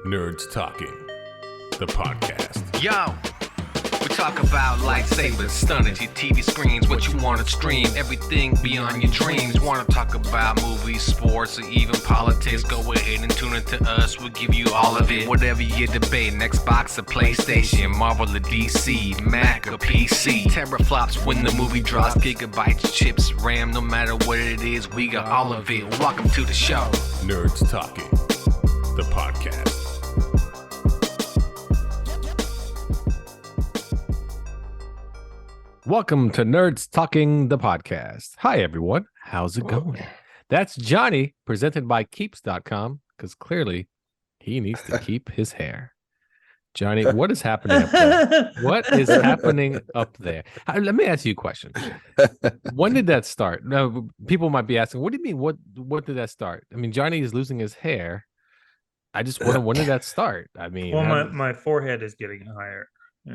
Nerds Talking, the podcast. Yo, we talk about lightsabers, stunning your TV screens, what you want to stream, everything beyond your dreams. Want to talk about movies, sports, or even politics? Go ahead and tune into us. We'll give you all of it. Whatever you're debating, Xbox or PlayStation, Marvel or DC, Mac or PC. Teraflops when the movie drops, gigabytes, chips, RAM, no matter what it is, we got all of it. Welcome to the show. Nerds Talking, the podcast. Welcome to Nerds Talking, the podcast. Hi, everyone. How's it going? That's Johnny, presented by Keeps.com, because clearly he needs to keep his hair. Johnny, what is happening up there? What is happening up there? Let me ask you a question. When did that start? Now, people might be asking, what do you mean? What did that start? I mean, Johnny is losing his hair. I just wonder, when did that start? I mean, well, my forehead is getting higher.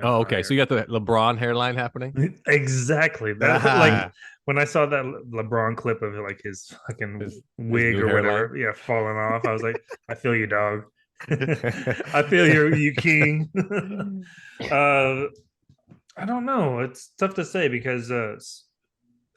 Oh, okay. Higher. So you got the LeBron hairline happening? Exactly. That like when I saw that LeBron clip of like his fucking wig or whatever, falling off. I was like, I feel you, dog. I feel you, king. I don't know. It's tough to say because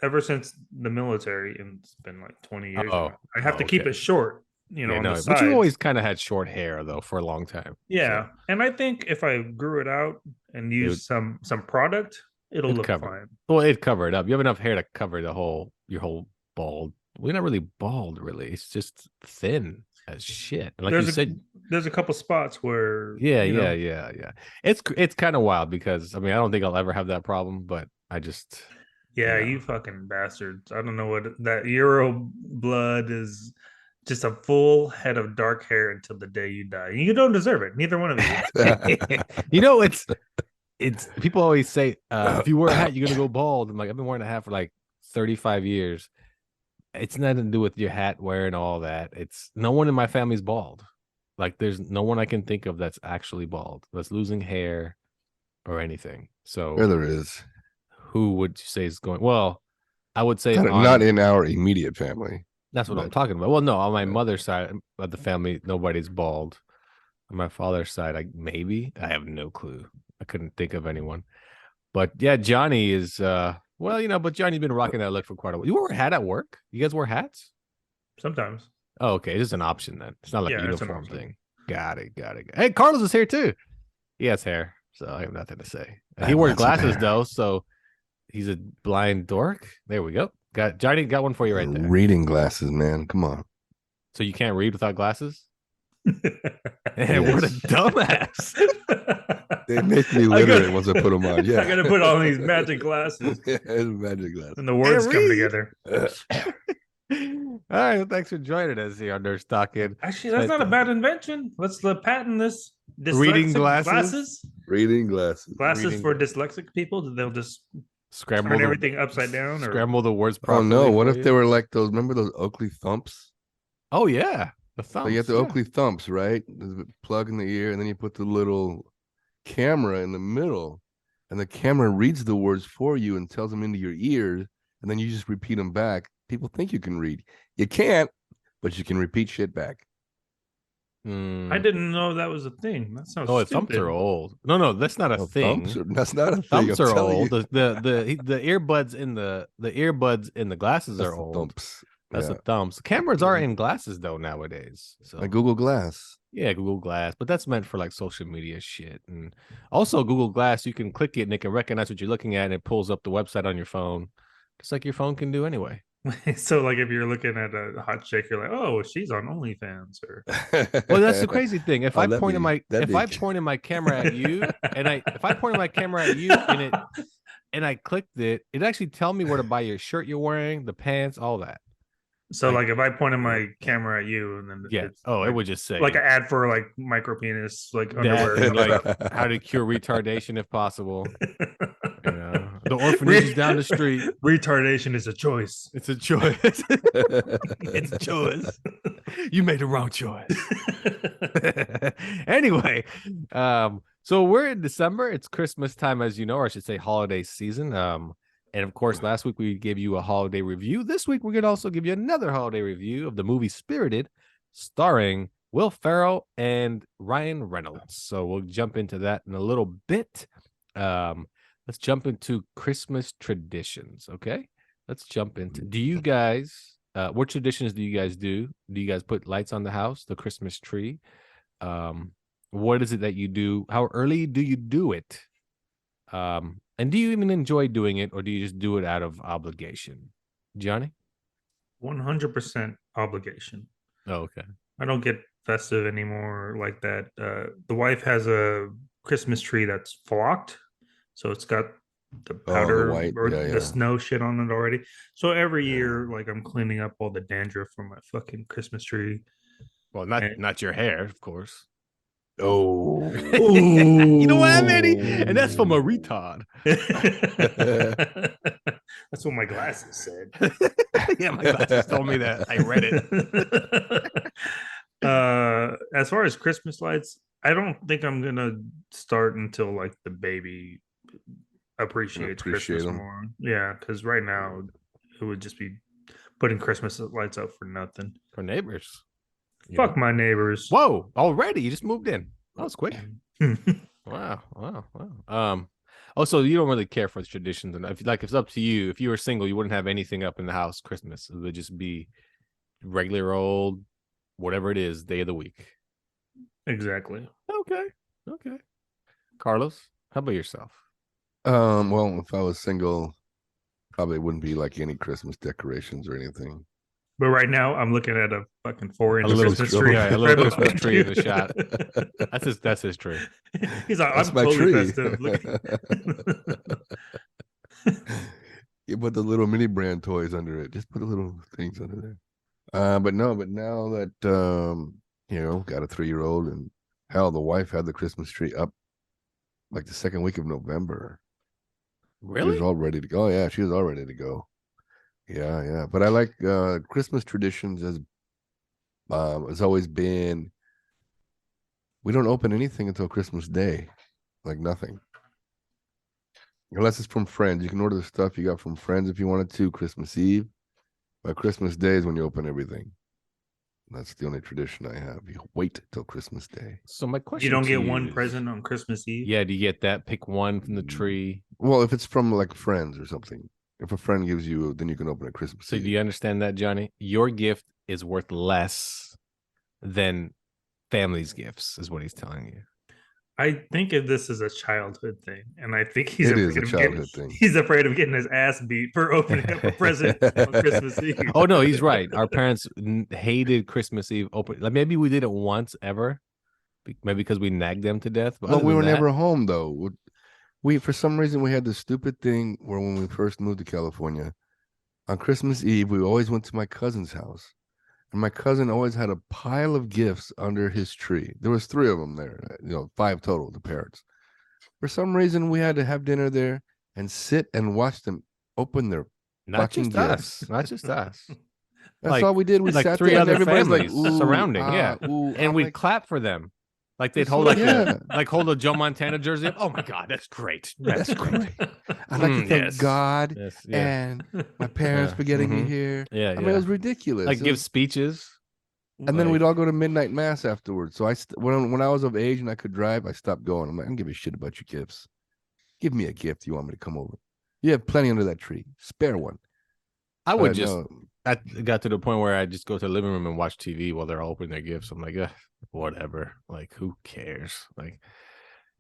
ever since the military, and it's been like 20 years now, I have to keep it short. But you always kind of had short hair though for a long time. Yeah, so. And I think if I grew it out and used some product, it'll look fine. Well, it'd cover it up. You have enough hair to cover your whole bald. We're not really bald, really. It's just thin as shit. Like there's a couple spots where yeah. It's kind of wild because I mean I don't think I'll ever have that problem, but I just you fucking bastards. I don't know what that Euro blood is. Just a full head of dark hair until the day you die. You don't deserve it. Neither one of you. It's people always say, if you wear a hat, you're gonna go bald. I'm like, I've been wearing a hat for like 35 years. It's nothing to do with your hat wearing all that. It's no one in my family's bald. Like there's no one I can think of that's actually bald, that's losing hair or anything. So there is. Who would you say is going? Well, I would say not in our immediate family. That's what I'm talking about. Well, no, on my mother's side of the family, nobody's bald. On my father's side, I have no clue. I couldn't think of anyone. But yeah, Johnny is, but Johnny's been rocking that look for quite a while. You wear a hat at work? You guys wear hats? Sometimes. Oh, okay. It's an option then. It's not like a uniform thing. Got it. Hey, Carlos is here too. He has hair, so I have nothing to say. He wears glasses though, so he's a blind dork. There we go. Johnny got one for you right there. Reading glasses, man. Come on. So you can't read without glasses? Hey, what a dumbass. They make me literate once I put them on. Yeah. I got to put on these magic glasses. Magic glasses. And the words come together. All right. Well, thanks for joining us here on Nerds Talking. Actually, that's not a bad invention. Let's patent this. Reading glasses? Reading glasses. Glasses for dyslexic people. They'll just turn everything upside down, scramble the words properly. Oh no! What if they were like those? Remember those Oakley thumps? Oh yeah, the thumps. So you have the Oakley thumps, right? There's a plug in the ear, and then you put the little camera in the middle, and the camera reads the words for you and tells them into your ears, and then you just repeat them back. People think you can read. You can't, but you can repeat shit back. I didn't know that was a thing. That sounds stupid. Thumps are old. No, that's not a thing. That's not a thing. Thumps are old. The earbuds in the glasses are old. Thumps. That's the thumbs. Cameras are in glasses though nowadays. So like Google Glass. Yeah, Google Glass, but that's meant for like social media shit. And also Google Glass, you can click it and it can recognize what you're looking at and it pulls up the website on your phone, just like your phone can do anyway. So like if you're looking at a hot chick, you're like, oh, she's on OnlyFans or well, that's the crazy thing. If I point my camera at you and I clicked it, it actually tell me where to buy your shirt you're wearing, the pants, all that. So like if I pointed my camera at you and then it would just say like an ad for like micro penis, like underwear, like how to cure retardation if possible. The orphanage is down the street. Retardation is a choice. It's a choice. It's a choice. You made the wrong choice. Anyway, so we're in December. It's Christmas time, as you know, or I should say holiday season. And of course, last week we gave you a holiday review. This week we're going to also give you another holiday review of the movie Spirited, starring Will Ferrell and Ryan Reynolds. So we'll jump into that in a little bit. Let's jump into Christmas traditions. Okay, let's jump into. Do you guys? What traditions do you guys do? Do you guys put lights on the house, the Christmas tree? What is it that you do? How early do you do it? And do you even enjoy doing it, or do you just do it out of obligation? Johnny? 100% obligation. Oh, okay. I don't get festive anymore like that. The wife has a Christmas tree that's flocked, so it's got the powder white. or Yeah, the yeah. snow shit on it already. So every year, like I'm cleaning up all the dandruff from my fucking Christmas tree. Well, not your hair, of course. Oh, You know what I mean? And that's from a retard. That's what my glasses said. Yeah, my glasses told me that. I read it. As far as Christmas lights, I don't think I'm gonna start until like the baby appreciates Appreciate Christmas them. more. Yeah, because right now it would just be putting Christmas lights up for nothing. For neighbors. Fuck my neighbors. Whoa, already? You just moved in. That was quick. Wow. Also, you don't really care for the traditions, and if it's up to you, if you were single, you wouldn't have anything up in the house Christmas. It would just be regular old, whatever it is, day of the week. Exactly. Okay. Carlos, how about yourself? Well, if I was single, probably wouldn't be like any Christmas decorations or anything. But right now, I'm looking at a fucking 4-inch little Christmas tree. tree. Yeah, a little Right Christmas behind tree you. in the shot. That's his tree. He's like, That's I'm my totally tree. festive. Look. You put the little mini brand toys under it. Just put the little things under there. But now that got a 3-year-old, and hell, the wife had the Christmas tree up like the second week of November. Really? She was all ready to go. Oh, yeah, she was all ready to go. Yeah. But I like Christmas traditions as has always been. We don't open anything until Christmas Day, like nothing. Unless it's from friends. You can order the stuff you got from friends if you wanted to, Christmas Eve. But Christmas Day is when you open everything. That's the only tradition I have. You wait till Christmas Day. So my question: You don't to get you one is- present on Christmas Eve? Yeah, do you get that? Pick one from the tree. Well, if it's from like friends or something. If a friend gives you, then you can open it Christmas So Eve. do you understand that, Johnny? Your gift is worth less than family's gifts, is what he's telling you. I think if this is a childhood thing, and I think he's It is afraid a of childhood getting, thing. He's afraid of getting his ass beat for opening up a present on Christmas Eve. Oh no, he's right. Our parents hated Christmas Eve open. Like maybe we did it once ever, maybe because we nagged them to death. But Well, other we than were that- never home though. We for some reason we had this stupid thing where when we first moved to California, on Christmas Eve we always went to my cousin's house, and my cousin always had a pile of gifts under his tree. There was 3 of them there, 5 total, the parents. For some reason, we had to have dinner there and sit and watch them open their not fucking just gifts. us, not just us. That's Like- all we did. We like sat 3 there and other everybody's like, families ooh, surrounding, yeah. ooh. And I'm we'd like, clap for them. Like they'd It's hold like- like yeah. like hold a Joe Montana jersey up. Oh my God, that's great. That's great. I'd like to thank Yes. God Yes, yeah. and my parents Yeah, for getting me mhm. here. Yeah, I mean, it was ridiculous. like It give was- speeches. and then like- we'd all go to midnight mass afterwards. So when I was of age and I could drive, I stopped going. I'm like, I don't give a shit about your gifts. Give me a gift. You want me to come over? You have plenty under that tree. Spare one. I would But just no, I got to the point where I just go to the living room and watch TV while they're all opening their gifts. I'm like, whatever. Like, who cares? Like,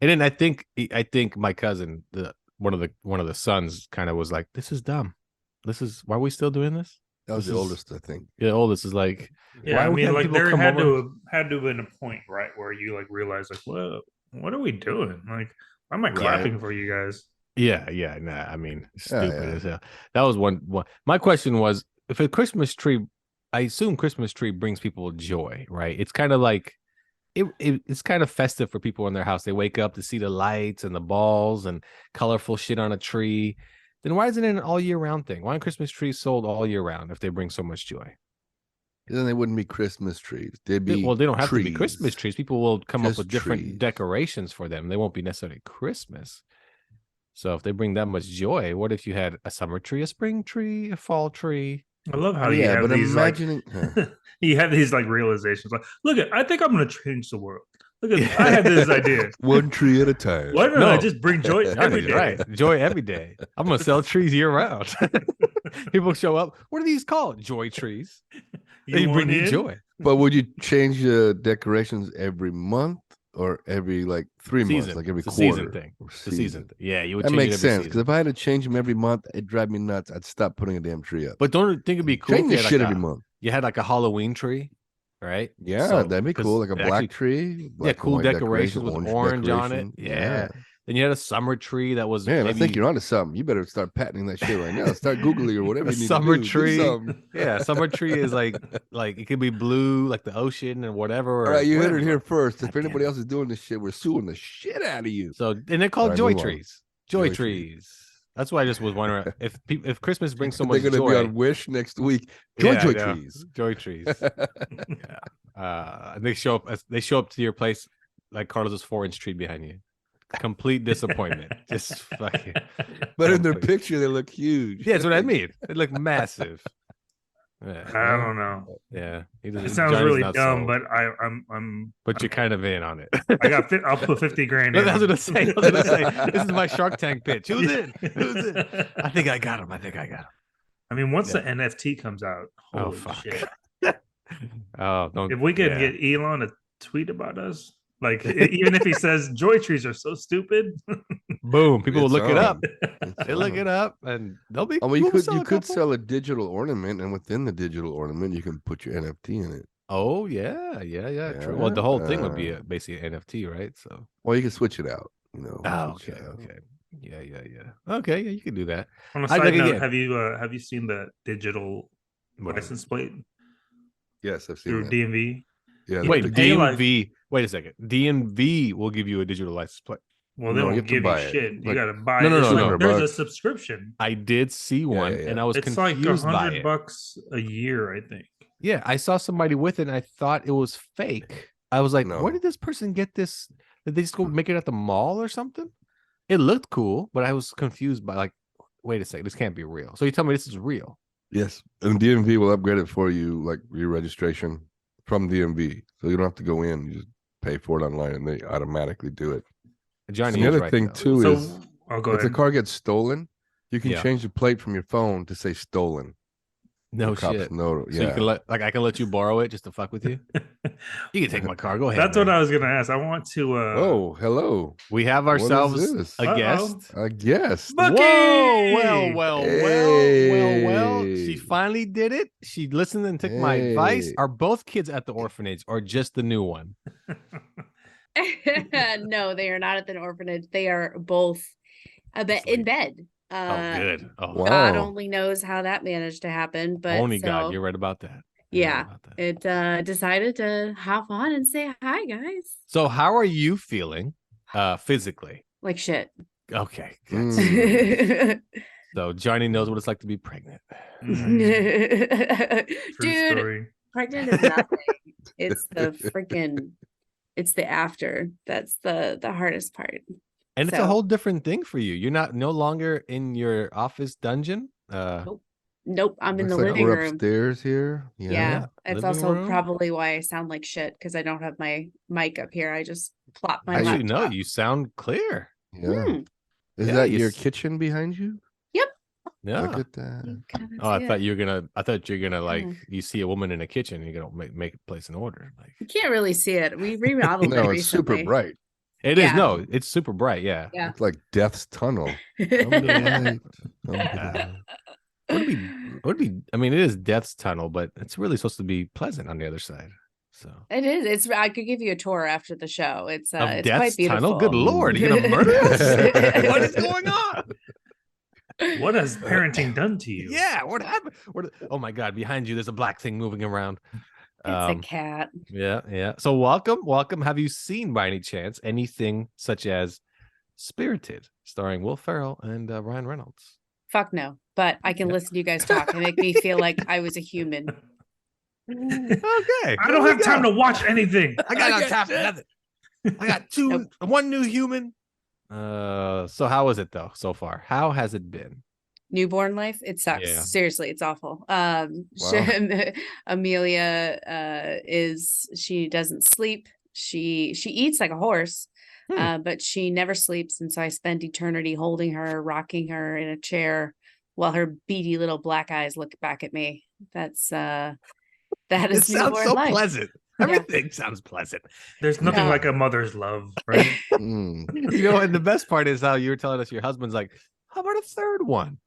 and then I think my cousin, one of the sons, kind of was like, "This is dumb. Why are we still doing this?" that was this the is- oldest, I think. The oldest is like, Yeah, why I are we mean, having like people there come had over? to have been a point, right, where you like realize, like, whoa, what are we doing? Like, why am I Right. clapping for you guys? Yeah. Nah, I mean, stupid yeah. as hell. That was one. My question was, if a Christmas tree, I assume Christmas tree brings people joy, right? It's kind of like it's kind of festive for people in their house. They wake up to see the lights and the balls and colorful shit on a tree. Then why isn't it an all year round thing? Why aren't Christmas trees sold all year round if they bring so much joy? Then they wouldn't be Christmas trees. They'd be Well, they don't have to be trees. Christmas trees. People will come up Just with different trees. decorations for them. They won't be necessarily Christmas. So if they bring that much joy, what if you had a summer tree, a spring tree, a fall tree? I love how Yeah, you have but these imagining you have these like realizations. Like, look at, I think I'm gonna change the world. Look at, I had this idea. one tree at a time. Why don't I just bring joy every Johnny's day? right. Joy every day. I'm gonna sell trees year round. People show up. What are these called? Joy trees. They bring you joy. But would you change the decorations every month or every like 3 months, like every it's a quarter? season thing. It's a season thing. Yeah, you would That change makes it every sense because season. if I had to change them every month, it'd drive me nuts. I'd stop putting a damn tree up. But don't you think it'd be cool Change if the you had shit like every month. you had like a Halloween tree, right? Yeah, So- that'd be 'cause cool. Like a it black actually- tree. yeah, Black and cool white decorations with orange on it. decoration. Yeah. Then you had a summer tree that was Man, maybe I think you're onto something. You better start patenting that shit right now. Start Googling or whatever a you need summer to do. tree. Do something. Yeah, summer tree is like it could be blue, like the ocean and whatever. All right, you heard whatever. it here first. If God damn anybody it. else is doing this shit, we're suing the shit out of you. So and they're called All right, joy move on. trees. Joy Joy trees. trees. That's why I just was wondering if Christmas brings so They're much going to joy. be on Wish next week. Joy Yeah, I joy know. trees. Joy trees. And they show up to your place like Carlos's 4-inch tree behind you. Complete disappointment. Just fucking. But in their complete- picture, they look huge. Yeah, that's what I mean. They look massive. Yeah, I don't know. yeah. It sounds really dumb, but I'm. But you're kind of in on it. I got. I'll put 50 grand in. I was gonna say. This is my Shark Tank pitch. Who's in? Who's in? I think I got him. I mean, once the NFT comes out, Oh, holy fuck. shit! Oh, don't. If we could yeah. get Elon to tweet about us, like even if he says joy trees are so stupid, Boom, people will It's look it on. up. It's They look on. it up, and they'll be. Oh, well, you we'll could a couple. sell a digital ornament, and within the digital ornament, you can put your NFT in it. Oh yeah, true. Well, the whole thing would be Yeah. basically an NFT, right? So. Well, you can switch it out. You know. Oh, switch okay, it out. okay. Yeah. Okay, yeah, you can do that. on a I side think note, again- have you seen the digital What is it? license plate Yes, I've seen through that. DMV? Yeah, You Wait, have to pay, like- DMV. Wait a second. DMV will give you a digital license plate. Well, No, they you won't have to give buy you it. shit. You Like- got to buy. No, it. no, It's no, like- no. There's a $100. subscription. I did see one, yeah. and I was It's like confused by it. $100 a year, I think. Yeah, I saw somebody with it, and I thought it was fake. I was like, No. where did this person get this? Did they just go make it at the mall or something? It looked cool, but I was confused by like, wait a second, this can't be real. So you tell me this is real? Yes, and DMV will upgrade it for you, like your registration from DMV, so you don't have to go in. You just pay for it online, and they automatically do it. Johnny, And the is other right, thing though. too So is I'll go if the ahead. car gets stolen, you can Yeah. change the plate from your phone to say stolen. No The cops shit. know. So you can I can let you borrow it just to fuck with you. You can take my car. Go ahead. That's what man. I was gonna ask. I want to. Oh, hello. We have What is ourselves this? a Uh-oh. guest. I guess. Bucky! Well. She Hey. finally did it. She listened and took my advice. Hey. Are both kids at the orphanage or just the new one? No, they are not at the orphanage. They are both in bed. Oh, good. Oh, Wow. God only knows how that managed to happen, but only so, God. You're right about that. You're right yeah, about that. it decided to hop on and say hi, guys. So, how are you feeling physically? Like shit. Okay. Good. Mm. So, Johnny knows what it's like to be pregnant. True Dude, story. pregnant is nothing. It's the freaking, it's the after. That's the hardest part. And it's a So- whole different thing for you. You're no longer in your office dungeon. Nope, I'm in the Looks like living we're room. upstairs here. Yeah, it's living also room. probably why I sound like shit because I don't have my mic up here. I just plop my Actually, no, laptop. you sound clear. Yeah. Hmm, Is Yeah, that you your s- kitchen behind you? Yeah. Look at that. you kinda Oh, I see thought it. you were gonna. I thought you're gonna like. Yeah. You see a woman in a kitchen, you're gonna make place an order. Like You can't really see it. We remodeled it No, recently. it's super bright. it is. Yeah. No, it's super bright. Yeah. Yeah. It's like Death's Tunnel. Come to the Yeah. light. Come to the light. Would be. I mean, it is Death's Tunnel, but it's really supposed to be pleasant on the other side. So It is. It's. I could give you a tour after the show. It's. of It's Death's quite beautiful. Tunnel. Good lord, are you gonna murder us? What is going on? What has parenting done to you? Yeah. What happened? Oh my God! Behind you, there's a black thing moving around. It's a cat. Yeah. So welcome. Have you seen by any chance anything such as Spirited, starring Will Ferrell and Ryan Reynolds? Fuck no. But I can listen to you guys talk and make me feel like I was a human. Okay. I don't have time to watch anything. I got no time for nothing. I got one new human. So how is it though so far? How has it been? Newborn life, it sucks. Yeah. Seriously, it's awful. Amelia she doesn't sleep. She eats like a horse, but she never sleeps. And so I spend eternity holding her, rocking her in a chair while her beady little black eyes look back at me. That is It sounds newborn so life. pleasant. Everything sounds pleasant. There's nothing No. like a mother's love, right? Mm. And the best part is how you were telling us your husband's like, how about a third one?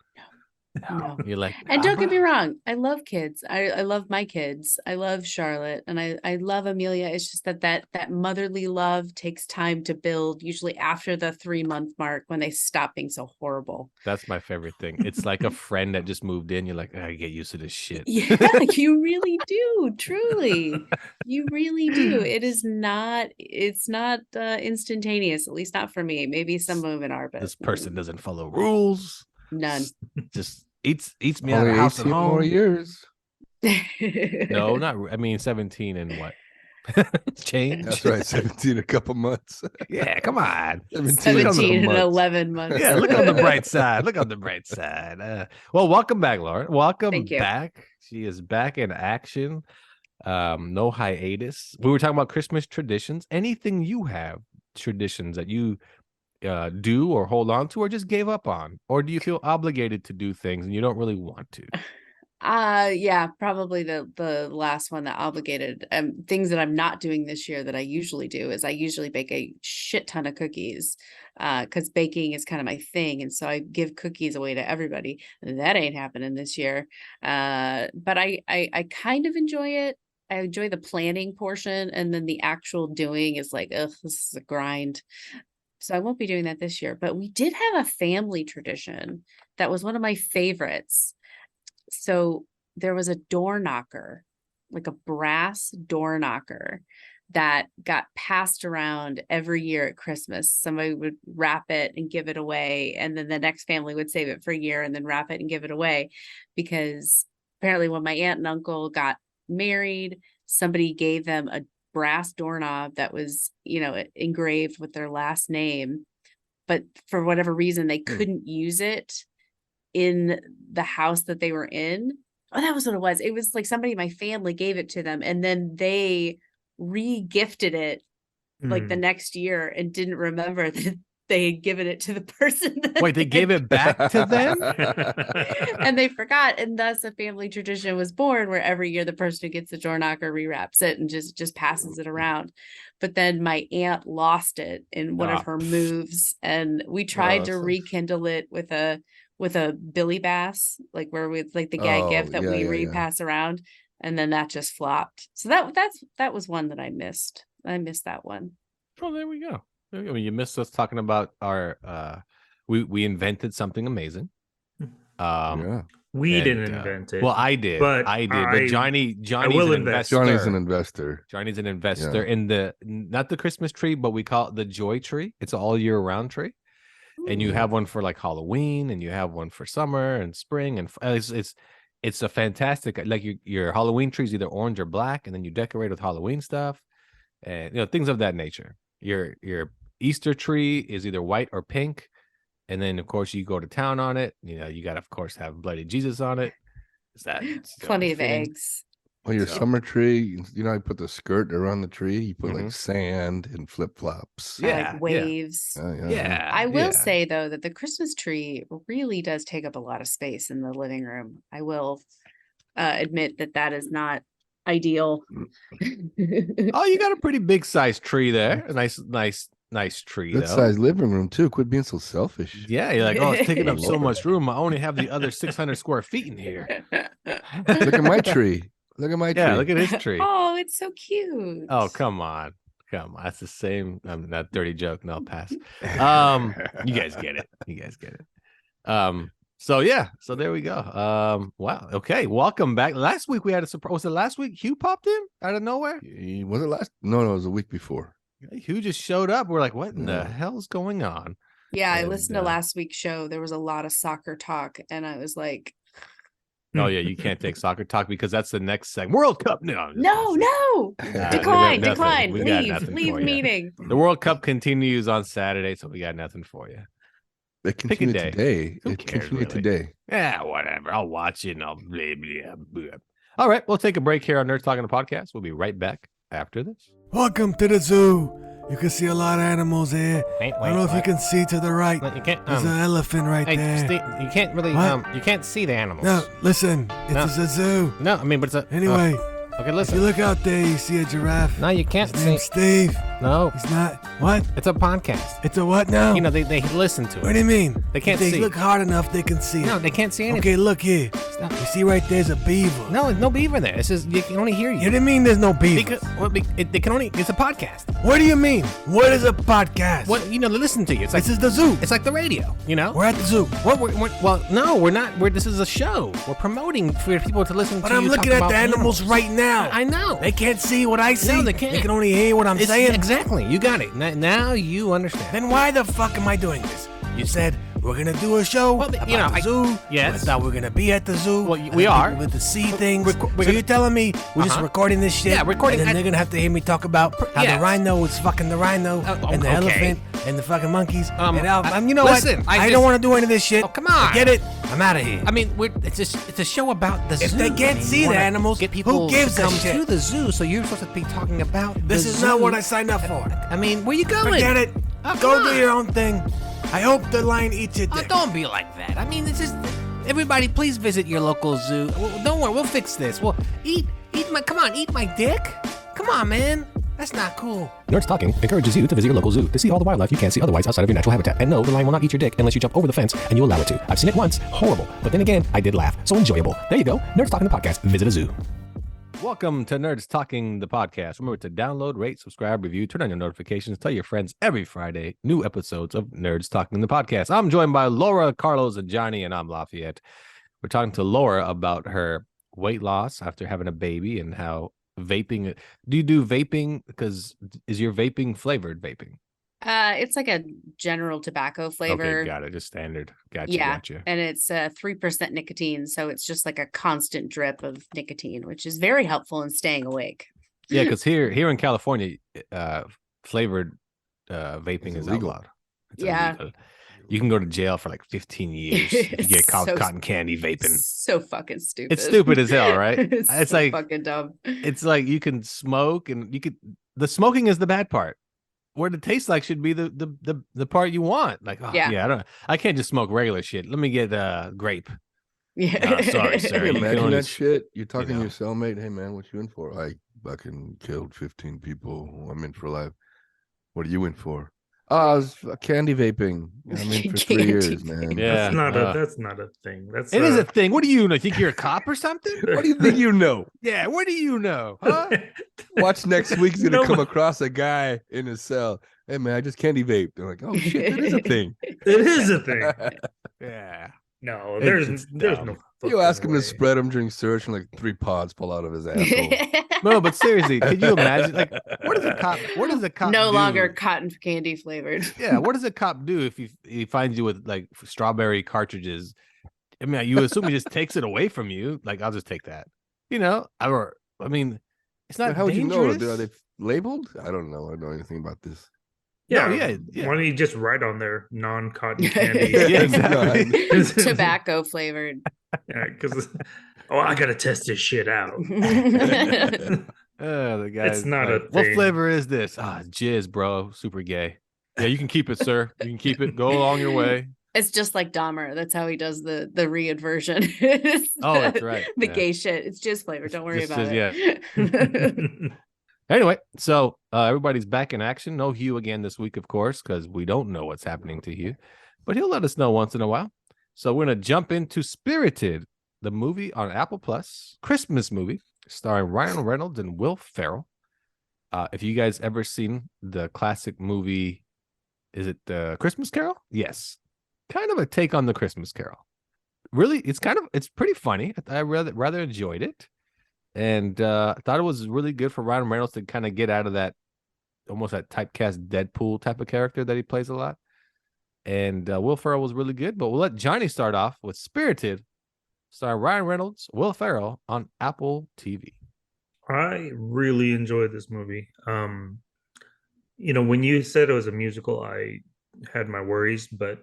No. You're like, And don't get me wrong, I love kids. I love my kids. I love Charlotte and I love Amelia. It's just that motherly love takes time to build, usually after the 3-month mark when they stop being so horrible. That's my favorite thing. It's like a friend that just moved in. You're like, I get used to this shit. Yeah, you really do. Truly. You really do. It's not instantaneous, at least not for me. Maybe some women are, but This person doesn't follow rules. none. Just eats me out Only of house 18 and more home. years. No, not. I mean, 17 and what? Change. That's right. 17 a couple months. Yeah, come on. 17 and months. 11 months. Yeah, look on the bright side. Look on the bright side. Well, welcome back, Lauren. Welcome Thank you. back. She is back in action. No hiatus. We were talking about Christmas traditions. Anything you have traditions that you do or hold on to or just gave up on? Or do you feel obligated to do things and you don't really want to? Yeah, probably the last one, that obligated. Things that I'm not doing this year that I usually do is I usually bake a shit ton of cookies, because baking is kind of my thing, and so I give cookies away to everybody. That ain't happening this year. But I kind of enjoy it. I enjoy the planning portion, and then the actual doing is like, ugh, this is a grind. So I won't be doing that this year. But we did have a family tradition that was one of my favorites. So there was a door knocker, like a brass door knocker that got passed around every year at Christmas. Somebody would wrap it and give it away. And then the next family would save it for a year and then wrap it and give it away. Because apparently when my aunt and uncle got married, somebody gave them a brass doorknob that was, engraved with their last name. But for whatever reason, they couldn't use it in the house that they were in. Oh, that was what it was. It was like somebody in my family gave it to them and then they re-gifted it like the next year and didn't remember that they had given it to the person. Wait, they gave it back to them? And they forgot. And thus a family tradition was born where every year the person who gets the door knocker rewraps it and just passes it around. But then my aunt lost it in one of her moves. And we tried to rekindle it with a Billy Bass, like where we like the gag gift that we repass around, and then that just flopped. So that was one that I missed. I missed that one. Oh, there we go. I mean, you missed us talking about our we invented something amazing. We didn't invent it. Well, I did. But Johnny's an investor. Johnny's an investor. Johnny's an investor in not the Christmas tree, but we call it the joy tree. It's an all year round tree. And you have one for like Halloween, and you have one for summer and spring, and it's a fantastic, like your Halloween tree is either orange or black, and then you decorate with Halloween stuff, and things of that nature. Your Easter tree is either white or pink, and then of course you go to town on it. You got to of course have bloody Jesus on it. Is that plenty of eggs? Well, your summer tree, you put the skirt around the tree. You put like sand and flip flops. Yeah, like waves. Yeah. I will say though that the Christmas tree really does take up a lot of space in the living room. I will admit that is not ideal. Oh, you got a pretty big size tree there. A nice tree. Good size living room too. Quit being so selfish. Yeah, you're like, oh, it's taking up so much room. I only have the other 600 square feet in here. Look at my tree. Look at my tree. Yeah, look at his tree. Oh, it's so cute. Oh, come on. That's the same. That dirty joke. No, pass. You guys get it. So there we go. Wow. Okay. Welcome back. Last week we had a surprise. Was it last week Hugh popped in out of nowhere? Was it last? No, it was a week before. Hugh just showed up. We're like, what in the hell's going on? Yeah, I listened to last week's show. There was a lot of soccer talk, and I was like, oh yeah, you can't take soccer talk because that's the next segment. World Cup. No. Decline. Leave Leave meeting. The World Cup continues on Saturday, so we got nothing for you. They Pick a continue day. today. Who It cares, continued really? today. Yeah, whatever. I'll watch it and I'll blah, blah, blah. All right, we'll take a break here on Nerds Talking the Podcast. We'll be right back after this. Welcome to the zoo. You can see a lot of animals here. Wait, I don't know if you can see to the right. You can't. There's an elephant right there. Steve, you can't really. What? You can't see the animals. No, listen, No. it's a zoo. No, I mean, but it's a. Anyway, Okay, if listen. you look out there, you see a giraffe. No, you can't His see. name's Steve. No, He's not. What? it's a podcast. It's a what now? You know, they listen to What it. do you mean? They can't if see. they look hard enough, they can see No, it. they can't see anything. Okay, look here. Stop. You see right there's a beaver. No, no beaver there. It's just you can only hear You you. didn't mean there's no beaver. Because they can only. It's a podcast. What do you mean? What is a podcast? What they listen to you. It's like This is the zoo. it's like the radio. You know. We're at the zoo. Well, no, we're not. This is a show. We're promoting for people to listen But to. I'm you looking talk at about the animals right now. I know. They can't see what I see. they can't. They can only hear what I'm saying. Exactly. You got it. Now you understand. Then why the fuck am I doing this? You said we're gonna do a show Well, about you know, the zoo. yes. I thought we were gonna be at the zoo. Well, and we then are. With the see things. we're So gonna- you're telling me we're just Uh-huh. recording this shit? Yeah, recording- And then they're gonna have to hear me talk about how yes. the rhino is fucking the rhino and the okay. elephant and the fucking monkeys. And you know listen, what? I I just- don't want to do any of this shit. Oh, come on. Get it? I'm out of here. I mean, it's a show about the zoo. If they can't see you the wanna animals, get who people gives to a come shit? to the zoo. So you're supposed to be talking about This the is zoo. not what I signed up for. I mean, where you going? Forget it. Oh, Go come do on. your own thing. I hope the lion eats your Oh, dick. don't be like that. I mean, it's just everybody. Please visit your local zoo. Don't worry, we'll fix this. Well, eat my dick. Come on, man. That's not cool. Nerds Talking encourages you to visit your local zoo to see all the wildlife you can't see otherwise outside of your natural habitat. And no, the lion will not eat your dick unless you jump over the fence and you allow it to. I've seen it once. Horrible. But then again, I did laugh. So enjoyable. There you go. Nerds Talking the podcast. Visit a zoo. Welcome to Nerds Talking the Podcast. Remember to download, rate, subscribe, review, turn on your notifications, tell your friends every Friday, new episodes of Nerds Talking the Podcast. I'm joined by Laura, Carlos, and Johnny, and I'm Lafayette. We're talking to Laura about her weight loss after having a baby and how vaping. Do you do vaping? Because is your vaping flavored vaping? It's like a general tobacco flavor. Okay, got it. Just standard. Gotcha. Yeah. Gotcha. And it's 3% nicotine, so it's just like a constant drip of nicotine, which is very helpful in staying awake. Yeah, because here in California, flavored vaping It's is illegal. outlawed. It's Yeah. illegal. You can go to jail for like 15 years if you get caught So- cotton candy vaping. So fucking stupid. It's stupid as hell, right? it's It's so like- fucking dumb. It's like you can smoke and the smoking is the bad part. What it tastes like should be the part you want. Like, oh, Yeah. I can't just smoke regular shit. Let me get grape. Yeah. sorry, sir. Can You you can imagine only- that shit? You're talking know. to your cellmate. Hey man, what you in for? I fucking killed 15 people. I'm in for life. What are you in for? I was candy vaping. I'm in for 3 Candy years, man. Yeah. That's not a thing. That's It is a thing. What do you know? Think you're a cop or something? What do you think you know? Yeah, what do you know? Huh? Watch next week. He's gonna No, come but- across a guy in his cell. Hey man, I just candy vape. They're like, oh shit, that is a thing. It is a thing. Yeah. No, It's there's dumb. no. You ask him fucking to way. spread them during search, and like 3 pods pull out of his asshole. No, but seriously, could you imagine? Like, what does a cop No do? longer cotton candy flavored. Yeah, what does a cop do if he finds you with like strawberry cartridges? I mean, you assume he just takes it away from you. Like, I'll just take that. You know, I mean, it's not But how would you know? dangerous. Are they labeled? I don't know. I don't know anything about this. Yeah, No, yeah. Why don't you just write on there non-cotton candy? Yeah, exactly. Tobacco flavored. Yeah, because I gotta test this shit out. The guy. It's not a What thing. flavor is this? Ah, jizz, bro. Super gay. Yeah, you can keep it, sir. You can keep it. Go along your way. It's just like Dahmer. That's how he does the re-inversion. Oh, that's right. The Yeah. gay shit. It's just flavor. Don't worry Just about is- it. Anyway, so everybody's back in action. No Hugh again this week, of course, because we don't know what's happening to Hugh, but he'll let us know once in a while. So we're going to jump into Spirited, the movie on Apple Plus, Christmas movie starring Ryan Reynolds and Will Ferrell. If you guys ever seen the classic movie, is it the Christmas Carol? Yes. Kind of a take on the Christmas Carol. Really, it's pretty funny. I rather enjoyed it. And I thought it was really good for Ryan Reynolds to kind of get out of that almost that typecast Deadpool type of character that he plays a lot. And Will Ferrell was really good. But we'll let Johnny start off with Spirited, starring Ryan Reynolds, Will Ferrell on Apple TV. I really enjoyed this movie. When you said it was a musical, I had my worries, but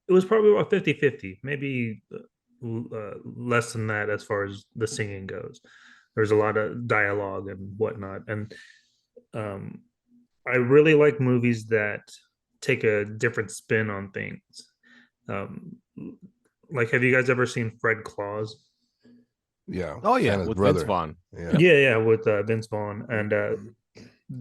it was probably about 50-50, maybe less than that as far as the singing goes. There's a lot of dialogue and whatnot, and um, I really like movies that take a different spin on things. Um, like, have you guys ever seen Fred Claus? Yeah. Oh yeah, Santa's with Vince brother. Vaughn. Yeah. Yeah, with Vince Vaughn, and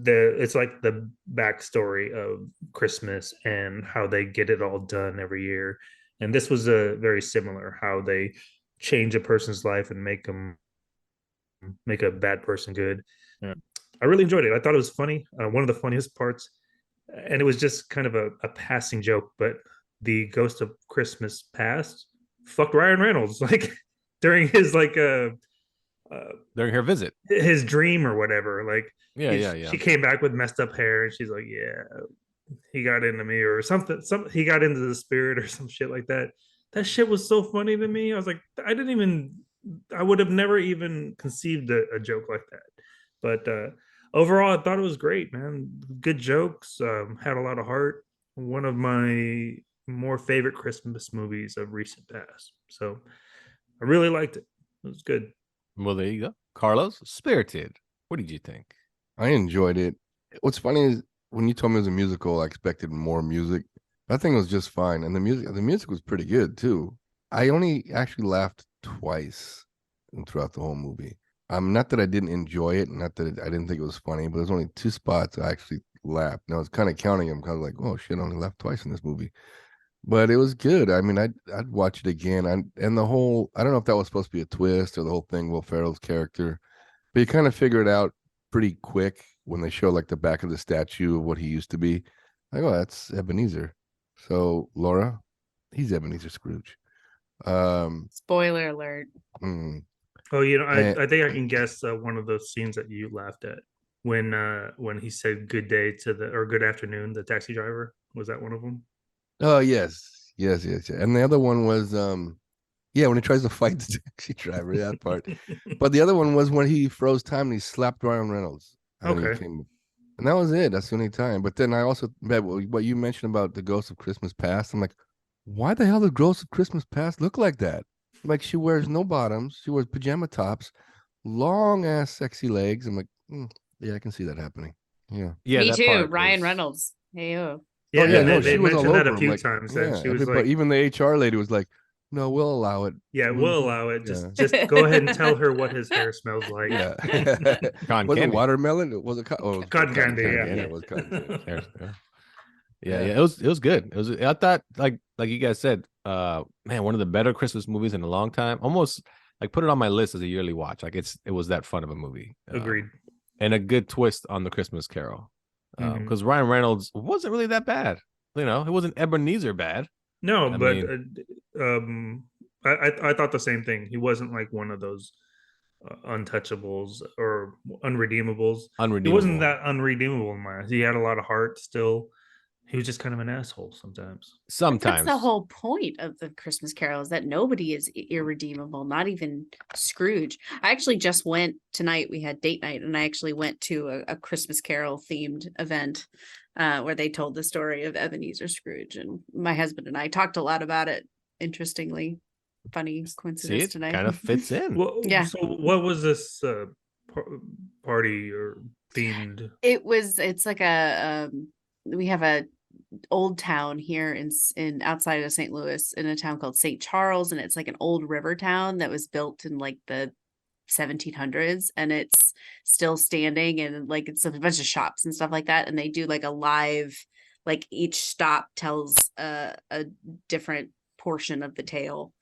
it's like the backstory of Christmas and how they get it all done every year. And this was a very similar, how they change a person's life and make a bad person good. Yeah. I really enjoyed it. I thought it was funny. One of the funniest parts, and it was just kind of a passing joke, but the Ghost of Christmas Past fucked Ryan Reynolds like during his During her visit. his dream or whatever. Like, Yeah. she came back with messed up hair, and she's like, "Yeah, he got into me or something. He got into the spirit or some shit like that." That shit was so funny to me. I was like, I would have never even conceived a joke like that. But overall, I thought it was great, man. Good jokes. Had a lot of heart. One of my more favorite Christmas movies of recent past. So I really liked it. It was good. Well, there you go. Carlos, Spirited. What did you think? I enjoyed it. What's funny is when you told me it was a musical, I expected more music. I think it was just fine, and the music was pretty good too. I only actually laughed twice throughout the whole movie. Not that I didn't enjoy it, not that I didn't think it was funny, but there's only 2 spots I actually laughed. And I was kind of counting them, kind of like, oh shit, I only laughed twice in this movie. But it was good. I mean, I'd watch it again. And the whole, I don't know if that was supposed to be a twist or the whole thing, Will Ferrell's character, but you kind of figure it out pretty quick when they show like the back of the statue of what he used to be. Like, oh, that's Ebenezer. So Laura, he's Ebenezer Scrooge. Spoiler alert. Oh, I think I can guess one of those scenes that you laughed at when he said good day to or good afternoon, the taxi driver. Was that one of them? Oh yes. And the other one was yeah, when he tries to fight the taxi driver, that part. But the other one was when he froze time and he slapped Ryan Reynolds. Okay. And that was it. That's the only time. But then I also what you mentioned about the Ghost of Christmas Past. I'm like, why the hell does Ghost of Christmas Past look like that? Like, she wears no bottoms, she wears pajama tops, long ass sexy legs. I'm like, yeah, I can see that happening. Yeah. Me that too. part Ryan was- Reynolds. Hey, Yeah, she was all mentioned that over a him. few Like, times. yeah, And she was like, even the HR lady was like, no, we'll allow it. "Yeah, we'll allow it. Yeah. Just go ahead and tell her what his hair smells like." Yeah. Cotton was it candy. watermelon? Was it, it was Cotton candy, yeah. It was cotton candy. Yeah. It was good. It was. I thought like you guys said, man, one of the better Christmas movies in a long time. Almost like put it on my list as a yearly watch. Like it was that fun of a movie. Agreed. And a good twist on the Christmas Carol, because Ryan Reynolds wasn't really that bad. You know, it wasn't Ebenezer bad. No, I but I thought the same thing. He wasn't like one of those untouchables or unredeemables. He wasn't that unredeemable in my eyes. He had a lot of heart still. He was just kind of an asshole sometimes. Sometimes that's the whole point of the Christmas Carol, is that nobody is irredeemable, not even Scrooge. I actually just went tonight. We had date night, and I actually went to a Christmas Carol themed event where they told the story of Ebenezer Scrooge, and my husband and I talked a lot about it. Interestingly, funny coincidence See, it tonight. kind of fits in. Well, Yeah. So what was this party or themed? It's like we have a old town here in outside of St. Louis, in a town called St. Charles, and it's like an old river town that was built in like the 1700s, and it's still standing, and like it's a bunch of shops and stuff like that, and they do like a live, like each stop tells a different portion of the tale.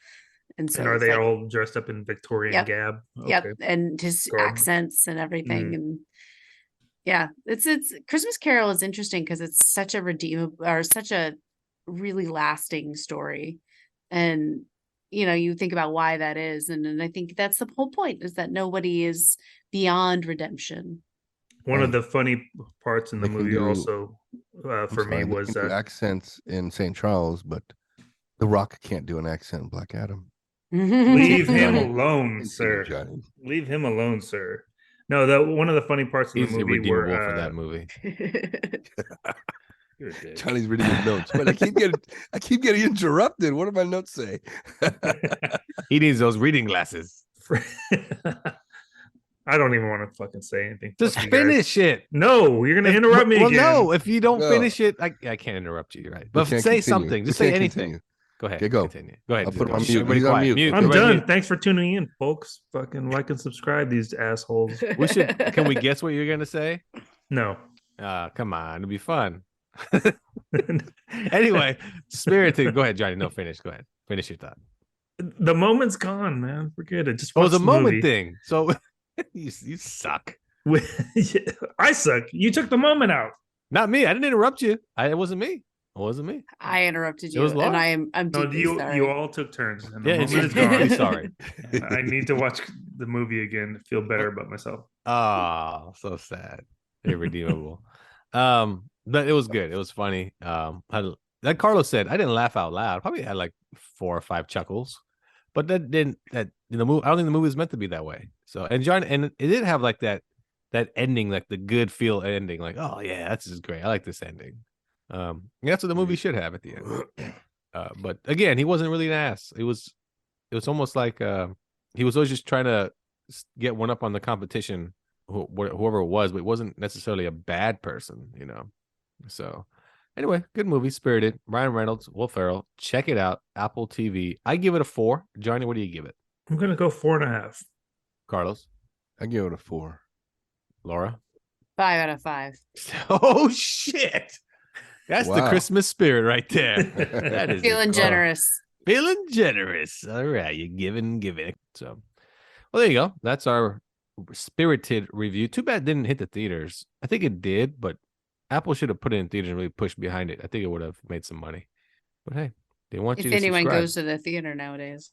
And so And are it's they like, all dressed up in Victorian Yep. gab? yep, Okay. and his Garb. accents and everything. And yeah, it's Christmas Carol is interesting because it's such a redeemable, or such a really lasting story. And you think about why that is, and I think that's the whole point, is that nobody is beyond redemption. One of the funny parts in the They can movie do- also for me was they can do accents in St. Charles, but The Rock can't do an accent in Black Adam. leave him Johnny. alone, sir. Johnny. Leave him alone, sir. No, one of the funny parts in He's the movie irredeemable were for that movie. You're a dick. Johnny's reading his notes, but I keep getting interrupted. What do my notes say? He needs those reading glasses. I don't even want to fucking say anything. Just Fuck you guys. finish it. No, you're gonna interrupt me Well, again. no, if you don't No. finish it, I can't interrupt you. You're right. But We can't say continue. something. We Just say can't anything. continue. Go ahead. Okay, go. Continue. Go ahead. I'll put him on Shh, mute. everybody He's on quiet. mute. I'm Everybody done. Thanks for tuning in, folks. Fucking like and subscribe, these assholes. mute. We should. Can we guess what you're gonna say? No. Come on, it'll be fun. Anyway, Spirited. Go ahead, Johnny. No, finish. Go ahead. Finish your thought. The moment's gone, man. Forget it. Just Oh, it watch was a the moment movie. thing. So you suck. I suck. You took the moment out. Not me. I didn't interrupt you. It wasn't me. It wasn't me. I interrupted It was you, Laura. and I'm No, deeply you sorry. you all took turns. And the Yeah, moment is it's gone. really sorry. I need to watch the movie again to feel better about myself. Oh, so sad. Irredeemable. But it was good. It was funny. Like Carlos said, I didn't laugh out loud. Probably had like 4 or 5 chuckles, but that didn't. That in the movie, I don't think the movie was meant to be that way. So, and John, and it did have like that ending, like the good feel ending. Like, oh yeah, that's just great. I like this ending. That's what the movie should have at the end. But again, he wasn't really an ass. It was almost like he was always just trying to get one up on the competition, whoever it was, but it wasn't necessarily a bad person, you know. So anyway, good movie, Spirited. Ryan Reynolds, Will Ferrell. Check it out, Apple TV. I give it a 4. Johnny, what do you give it? I'm gonna go 4.5. Carlos, I give it a 4. Laura. 5 out of 5. Oh shit, that's the Wow. Christmas spirit right there. That is Feeling generous. Feeling generous. All right, you're giving. So, well, there you go. That's our Spirited review. Too bad it didn't hit the theaters. I think it did, but Apple should have put it in theaters and really pushed behind it. I think it would have made some money. But hey, they want If you to anyone subscribe. goes to the theater nowadays.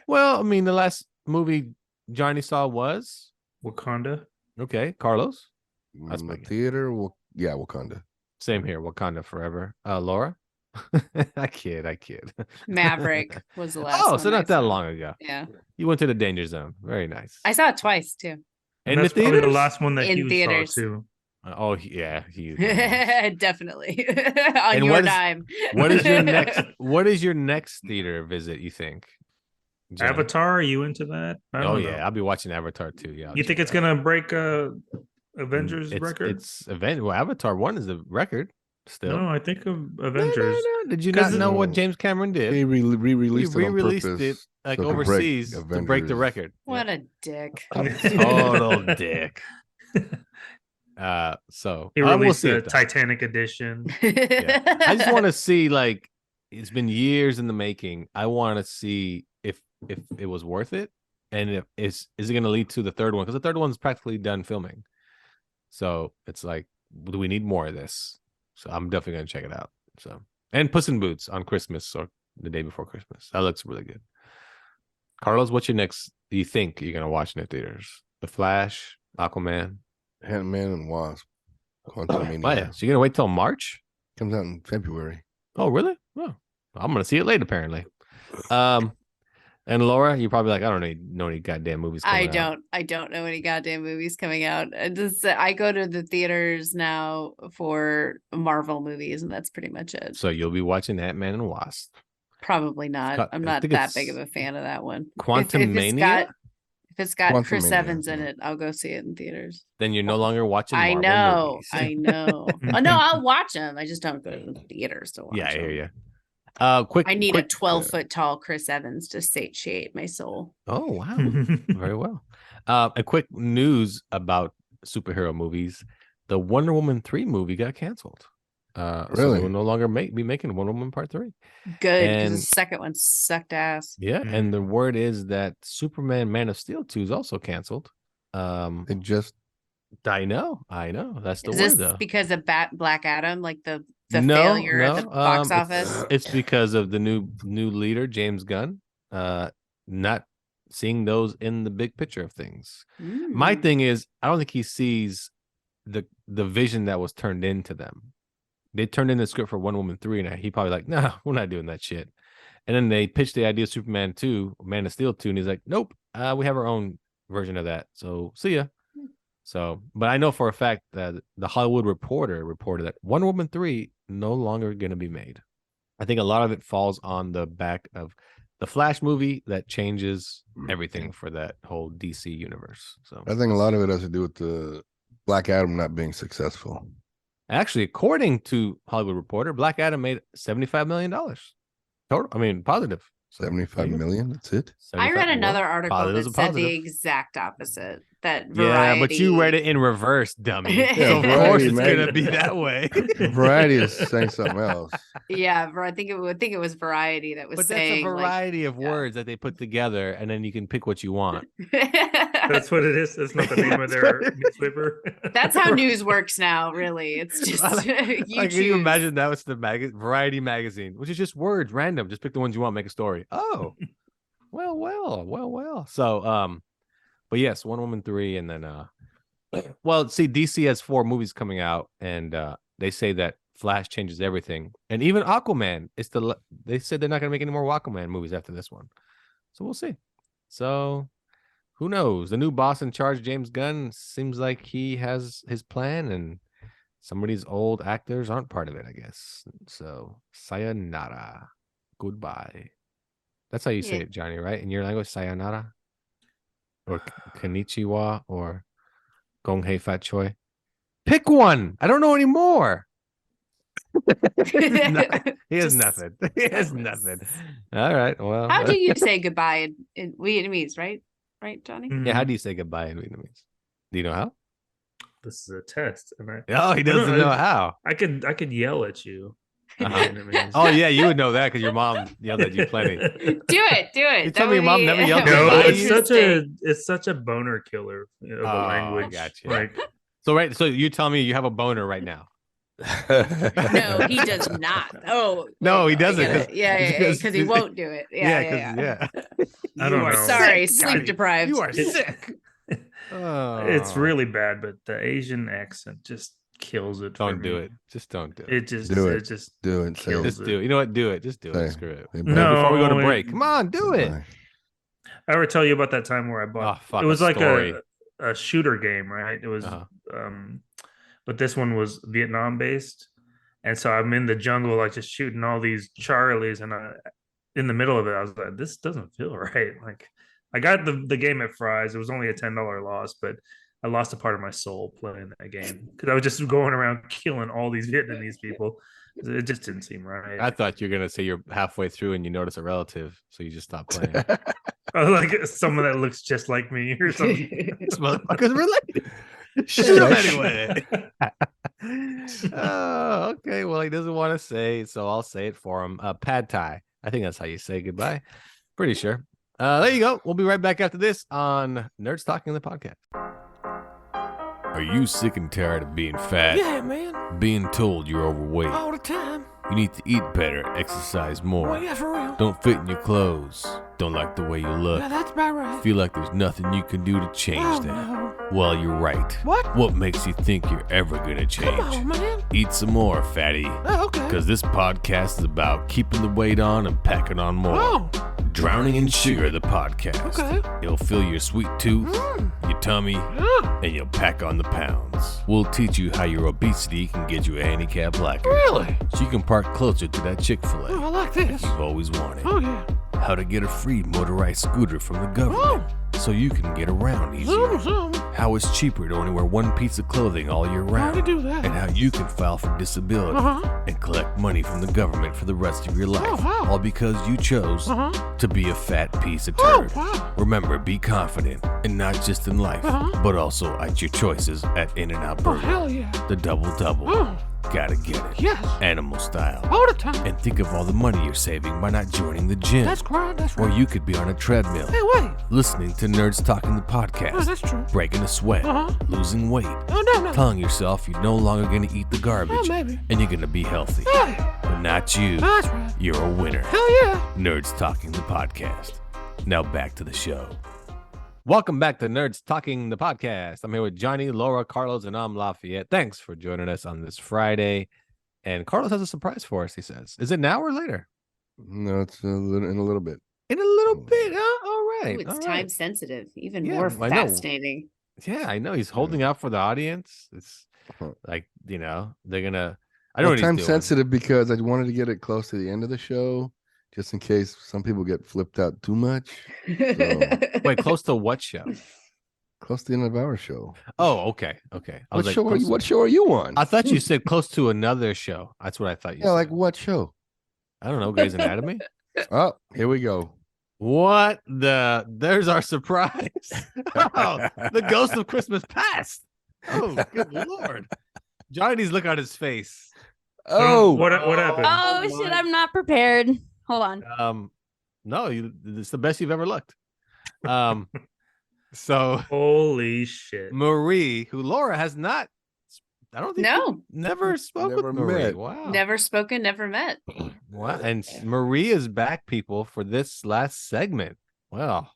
Well, I mean, the last movie Johnny saw was Wakanda. okay. Carlos, That's In the big. theater, yeah, Wakanda. same here. Wakanda Forever. Laura, I kid. Maverick was the last Oh, one so I not that saw. long ago. Yeah. You went to the danger zone. Very nice. I saw it twice too. And In the that's probably the theaters? last one that In Hughes theaters. saw too. Oh yeah, he. Definitely. On And your what is- dime. What is your next? What is your next theater visit? You think? Johnny? Avatar, are you into that? I Oh don't yeah, know. I'll be watching Avatar too. Yeah. I'll You think check it's it out. gonna break Avengers record? It's event. Well, Avatar 1 is the record still. No, I think of No, Avengers. no. Did you 'Cause not know what no. James Cameron did? He re-released He it on re-released purpose. it like so it could break overseas to break the Avengers. record. What a dick. Total dick. So He I will released see the it, though. Titanic edition. Yeah. I just want to see, like, it's been years in the making. I want to see if it was worth it, and if is it going to lead to the third one, because the third one's practically done filming. So it's like, do we need more of this? So I'm definitely going to check it out. So, and Puss in Boots on Christmas or the day before Christmas. That looks really good. Carlos, what's your next? Do you think you're going to watch in the theaters? The Flash, Aquaman. Ant-Man and Wasp. Quantumania. Oh, yeah. So you're going to wait till March? Comes out in February. Oh, really? Oh, I'm going to see it late, apparently. And Laura, you're probably like, I don't know any goddamn movies coming out. I don't know any goddamn movies coming out. I go to the theaters now for Marvel movies, and that's pretty much it. So you'll be watching Ant-Man and Wasp. Probably not. got- I'm I not think that it's big of a fan of that one. Quantumania? If it's got Chris Quantumania, Evans in yeah. it, I'll go see it in theaters. Then you're no longer watching I Marvel know. movies. I know. Oh, no, I'll watch them. I just don't go to the theaters to watch Yeah, I hear them. you. Quick. I need quick, a 12-foot tall Chris Evans to satiate my soul. Oh, wow. Very well. A quick news about superhero movies. The Wonder Woman 3 movie got canceled. So they Really? will no longer be making Wonder Woman Part 3. Good, because And- the second one sucked ass. Yeah, and the word is that Superman Man of Steel 2 is also canceled. It just I know. That's the Is word, this though. because of Black Adam, like the No, failure at no, the box it's- office? It's because of the new leader, James Gunn, not seeing those in the big picture of things. My Mm. thing is, I don't think he sees the vision that was turned into them. They turned in the script for Wonder Woman 3, and he probably like, no, we're not doing that shit. And then they pitched the idea of Superman 2, Man of Steel 2, and he's like, nope, we have our own version of that. So see ya. So, but I know for a fact that the Hollywood Reporter reported that Wonder Woman 3 no longer going to be made. I think a lot of it falls on the back of the Flash movie that changes everything for that whole DC universe. So I think a lot of it has to do with the Black Adam not being successful. actually, according to Hollywood Reporter, Black Adam made $75 million total. I mean, positive. So, 75 million. That's it. I read another article Positive that is a said the positive. exact opposite. That Yeah, Variety. but you read it in reverse, dummy. Yeah, So of Variety, course it's man. gonna be that way. Variety is saying something else. Yeah, I think it was Variety that was But that's a saying variety of yeah. words that they put together, and then you can pick what you want. That's what it is. That's not the name of their newspaper. That's how news works now. Really, it's just you Like, can you choose. imagine that was the Variety magazine, which is just words, random. Just pick the ones you want, make a story. Oh, well. So, but yes, Wonder Woman 3, and then well, see, DC has 4 movies coming out, and they say that Flash changes everything, and even Aquaman is they said they're not going to make any more Aquaman movies after this one, so we'll see. So who knows? The new boss in charge, James Gunn, seems like he has his plan, and some of these old actors aren't part of it, I guess. So sayonara, goodbye. That's how you say it, Johnny, right? In your language, sayonara, or konnichiwa, or Gong-hei fat choi. Pick one. I don't know anymore. He has nothing. He has nothing. All right. Well, How do you say goodbye in Vietnamese, right? Right, Johnny? Yeah. How do you say goodbye in Vietnamese? Do you know how? This is a test, and Oh, he doesn't know how. I could yell at you. Uh-huh. Oh yeah, you would know that because your mom yelled at you plenty. Do it. You told me your mom never yelled No, at it's such a boner killer of the language. Gotcha. Like, so you tell me you have a boner right now. No, he does not. Oh no, he doesn't. Yeah, because he won't do it. Yeah. I don't know. Sorry, sleep deprived. You are sick. It's really bad, but the Asian accent just kills it. Don't do it. Just don't do it. It just do it it. just Do it. kills Just it. do it. You know what? Do it. Just do it. Say, Screw it. No, Before we go to it- break, come on, do it. Bye. I ever tell you about that time where I bought? Oh, fuck, it was a like story. a shooter game, right? It was, but this one was Vietnam based, and so I'm in the jungle, like just shooting all these Charlies, and in the middle of it, I was like, this doesn't feel right. Like, I got the game at Fry's. It was only a $10 loss, but I lost a part of my soul playing that game because I was just going around killing all these Vietnamese people. It just didn't seem right. I thought you were gonna say you're halfway through and you notice a relative, so you just stopped playing. Like someone that looks just like me or something. This motherfucker's related. Shoot him anyway. Oh, okay. Well, he doesn't want to say, so I'll say it for him. Pad Thai. I think that's how you say goodbye. Pretty sure. There you go. We'll be right back after this on Nerds Talking the Podcast. Are you sick and tired of being fat? Yeah, man. Being told you're overweight? All the time. You need to eat better, exercise more. Well, yeah, for real. Don't fit in your clothes. Don't like the way you look. Yeah, that's about right. Feel like there's nothing you can do to change Oh, that. no. Well, you're right. What? What makes you think you're ever gonna change? Come on, man. Eat some more, fatty. Oh, okay. Because this podcast is about keeping the weight on and packing on more. Oh, Drowning in Sugar, the podcast. okay. It'll fill your sweet tooth, your tummy, and you'll pack on the pounds. We'll teach you how your obesity can get you a handicap placard. Really? So you can park closer to that Chick-fil-A Oh, I like this. you've always wanted. Oh, yeah. How to get a free motorized scooter from the government so you can get around easier. Zoom. How it's cheaper to only wear one piece of clothing all year How to round. do that? And how you can file for disability Uh-huh. and collect money from the government for the rest of your life. Oh, wow. All because you chose Uh-huh. to be a fat piece of Oh, turd. wow. Remember, be confident, and not just in life, Uh-huh. but also at your choices at In-N-Out Oh, Burger. hell yeah. The double-double. Oh, Gotta get it. yes. Animal style. All the time. And think of all the money you're saving by not joining the gym. That's right. That's Or right. you could be on a treadmill, Hey, wait. listening to Nerds Talking the Oh, Podcast, that's true. breaking a sweat, Uh-huh. losing weight, Oh, no. telling yourself you're no longer going to eat the garbage, Oh, maybe. and you're going to be healthy. Hey, But not you. that's right. You're a winner. Hell yeah. Nerds Talking the Podcast. Now back to the show. Welcome back to Nerds Talking the Podcast. I'm here with Johnny, Laura, Carlos, and I'm Lafayette. Thanks for joining us on this Friday. And Carlos has a surprise for us, he says. Is it now or later? No, it's in a little bit. In a little bit, huh? All right. Ooh, it's all time right. sensitive, even Yeah, more I know. fascinating. Yeah, I know he's holding out for the audience. It's like, they're gonna. I know Well, what he's time doing. sensitive because I wanted to get it close to the end of the show, just in case some people get flipped out too much. So Wait, close to what show? close to the end of our show. Oh, okay. I was like, What show are you on? I thought you said close to another show. That's what I thought you said. like what show? I don't know, Grey's Anatomy. Oh, here we go. What there's our surprise. Oh, the ghost of Christmas past. Oh, good Lord. Johnny's look on his face. Oh, what happened? Oh shit, I'm not prepared. Hold on. No, it's the best you've ever looked. So Holy shit. Marie, who Laura has not, I don't think never spoke Never with Marie. met. Wow. Never spoken, never met. Wow. And Marie is back, people, for this last segment. Well.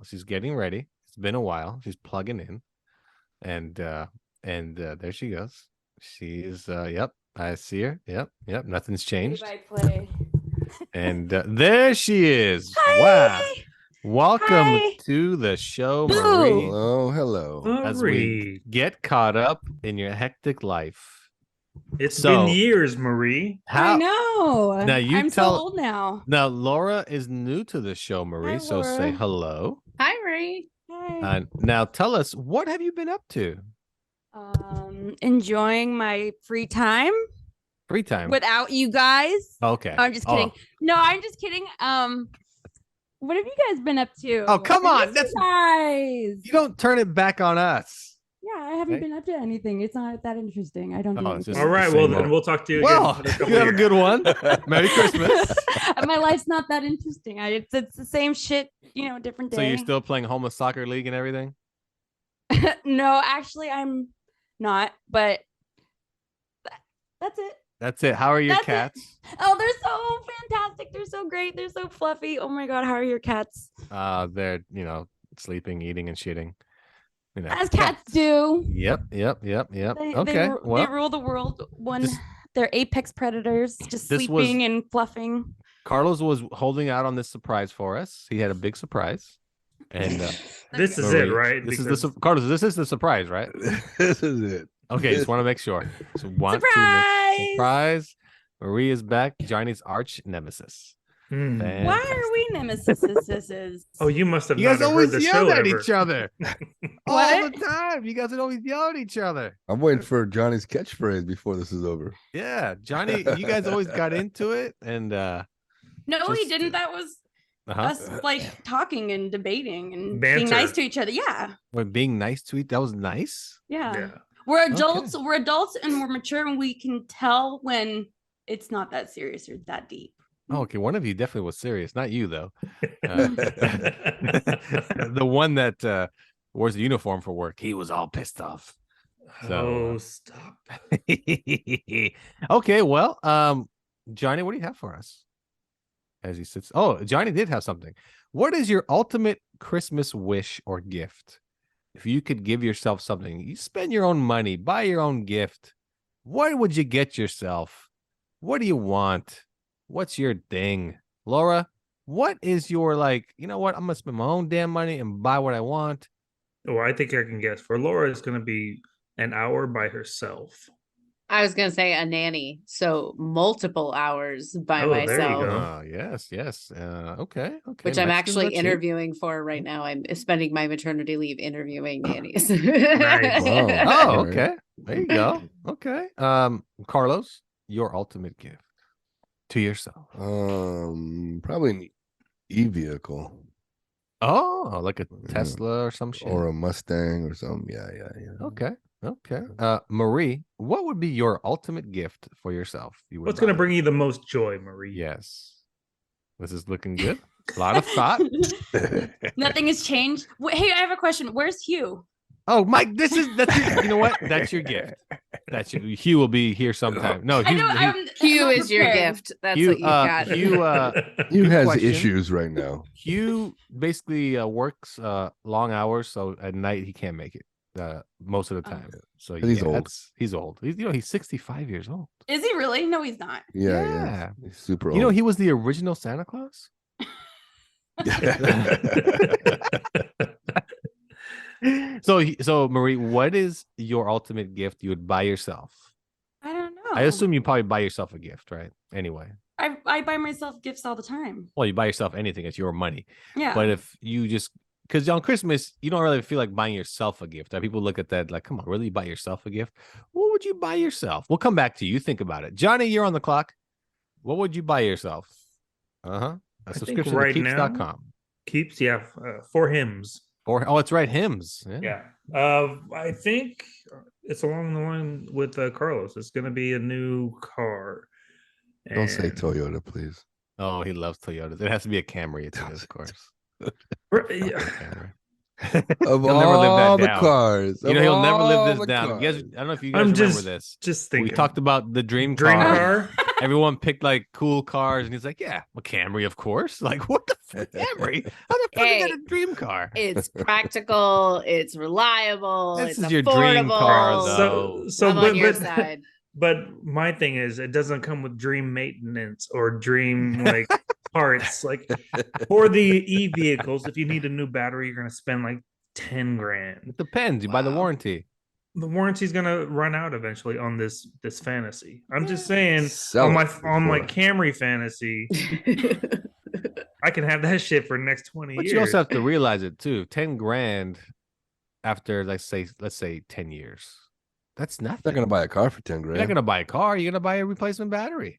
She's getting ready. It's been a while. She's plugging in. And there she goes. She is yep, I see her. Yep. Nothing's changed. Play. And there she is. Hi. Wow. Welcome Hi. to the show, Boo. Marie. hello. As we get caught up in your hectic life. It's So- been years, Marie. I know. Now you I'm tell- so old now. Now, Laura is new to the show, Marie, Hi, so say Laura. hello. Hi, Marie. Hi. Now tell us, what have you been up to? Enjoying my free time Free time. without you guys. Okay. I'm just kidding. No, I'm just kidding. What have you guys been up to? Oh, come I on. miss you guys. You don't turn it back on us. Yeah, I haven't Okay. been up to anything. It's not that interesting. I don't do Oh, it's anything. just- All right, the well same then old. we'll talk to you Well, again. in a couple you have a years. good one. Merry Christmas. My life's not that interesting. It's the same shit, different day. So you're still playing homeless soccer league and everything? No, actually, I'm not. But that's it. That's it. How are your That's it. cats? Oh, they're so fantastic. They're so great. They're so fluffy. Oh my god, how are your cats? They're, sleeping, eating, and shitting. As cats do. Yep. They, Okay. they rule the world. this- They're apex predators, just this sleeping was- and fluffing. Carlos was holding out on this surprise for us. He had a big surprise. And This is Marie, it, right? This is Because- Carlos, this is the surprise, right? This is it. Okay, just want to make sure. So surprise. Marie is back, Johnny's arch nemesis. Hmm. Why are we nemesis? Oh, you must have You not guys have heard always the yell show at ever. each other. All What? the time. You guys would always yell at each other. I'm waiting for Johnny's catchphrase before this is over. Yeah, Johnny, you guys always got into it. And No, Just- he didn't. That was us like talking and debating and being Banter. nice to each other. Yeah. When being nice to each, that was nice. Yeah. Yeah. We're adults. We're adults and we're mature and we can tell when it's not that serious or that deep. Oh, okay, one of you definitely was serious. Not you, though. The one that wears the uniform for work, he was all pissed off. Oh, stop. Okay, well, Johnny, what do you have for us? As he sits. Oh, Johnny did have something. What is your ultimate Christmas wish or gift? If you could give yourself something, you spend your own money, buy your own gift. What would you get yourself? What do you want? What's your thing? Laura, what is your you know what? I'm gonna spend my own damn money and buy what I want. Oh, I think I can guess. For Laura, it's going to be an hour by herself. I was gonna say a nanny, so multiple hours by Oh, there you myself, go. Yes. Okay. which I'm Mexicans actually are cheap. interviewing for right now. I'm spending my maternity leave interviewing nannies. Nice. Wow. Oh, All right. okay. There you go. Okay. Carlos, your ultimate gift to yourself. Probably an e-vehicle Oh, like a Tesla or some shit. or a Mustang or something. Yeah. Okay. Marie, what would be your ultimate gift for yourself? You would What's going to buy? bring you the most joy, Marie? Yes. This is looking good. A lot of thought. Nothing has changed. Hey, I have a question. Where's Hugh? Oh, Mike, that's you know what? That's your gift. Hugh will be here sometime. No, I know. Hugh I'm is your prepared. gift. That's Hugh, what you got. You has question. issues right now. Hugh basically works long hours, so at night he can't make it most of the time. So But he's old. He's old. He's 65 years old. Is he really? No, he's not. Yeah. He's super old. You know, he was the original Santa So Marie, what is your ultimate gift you would buy yourself? I don't know. I assume you probably buy yourself a gift, right? Anyway. I buy myself gifts all the time. Well, you buy yourself anything. It's your money. Yeah. But if you just, because on Christmas, you don't really feel like buying yourself a gift. People look at that like, come on, really buy yourself a gift? What would you buy yourself? We'll come back to you. Think about it. Johnny, you're on the clock. What would you buy yourself? A subscription right to now- keeps.com. Keeps, yeah, 4 hymns. Oh, it's right. Hymns. Yeah. I think it's along the line with Carlos. It's going to be a new car. Don't say And- Toyota, please. Oh, he loves Toyotas. It has to be a Camry, of course. Yeah. Camry. Of He'll never live that all the down. cars, You know, of he'll never live all this the down. You guys, cars. I don't know if you guys I'm remember this. just thinking. We talked about the dream Dream car. car. Everyone picked like cool cars, and he's like, "Yeah, a Camry, of course." Like, what the fuck, Camry? How the fuck is that a dream car? It's practical. It's reliable. This it's is your dream car, affordable. though. So I'm on your side. But my thing is, it doesn't come with dream maintenance or dream like parts. Like for the e-vehicles, if you need a new battery, you're gonna spend like 10 grand. It depends. You buy the warranty. The warranty's gonna run out eventually on this fantasy. I'm just saying Sell on my it before. Camry fantasy, I can have that shit for the next 20 But years. you also have to realize it too. 10 grand after, let's say 10 years. That's nothing. Not gonna buy a car for 10 You're grand. not gonna buy a car. You're gonna buy a replacement battery.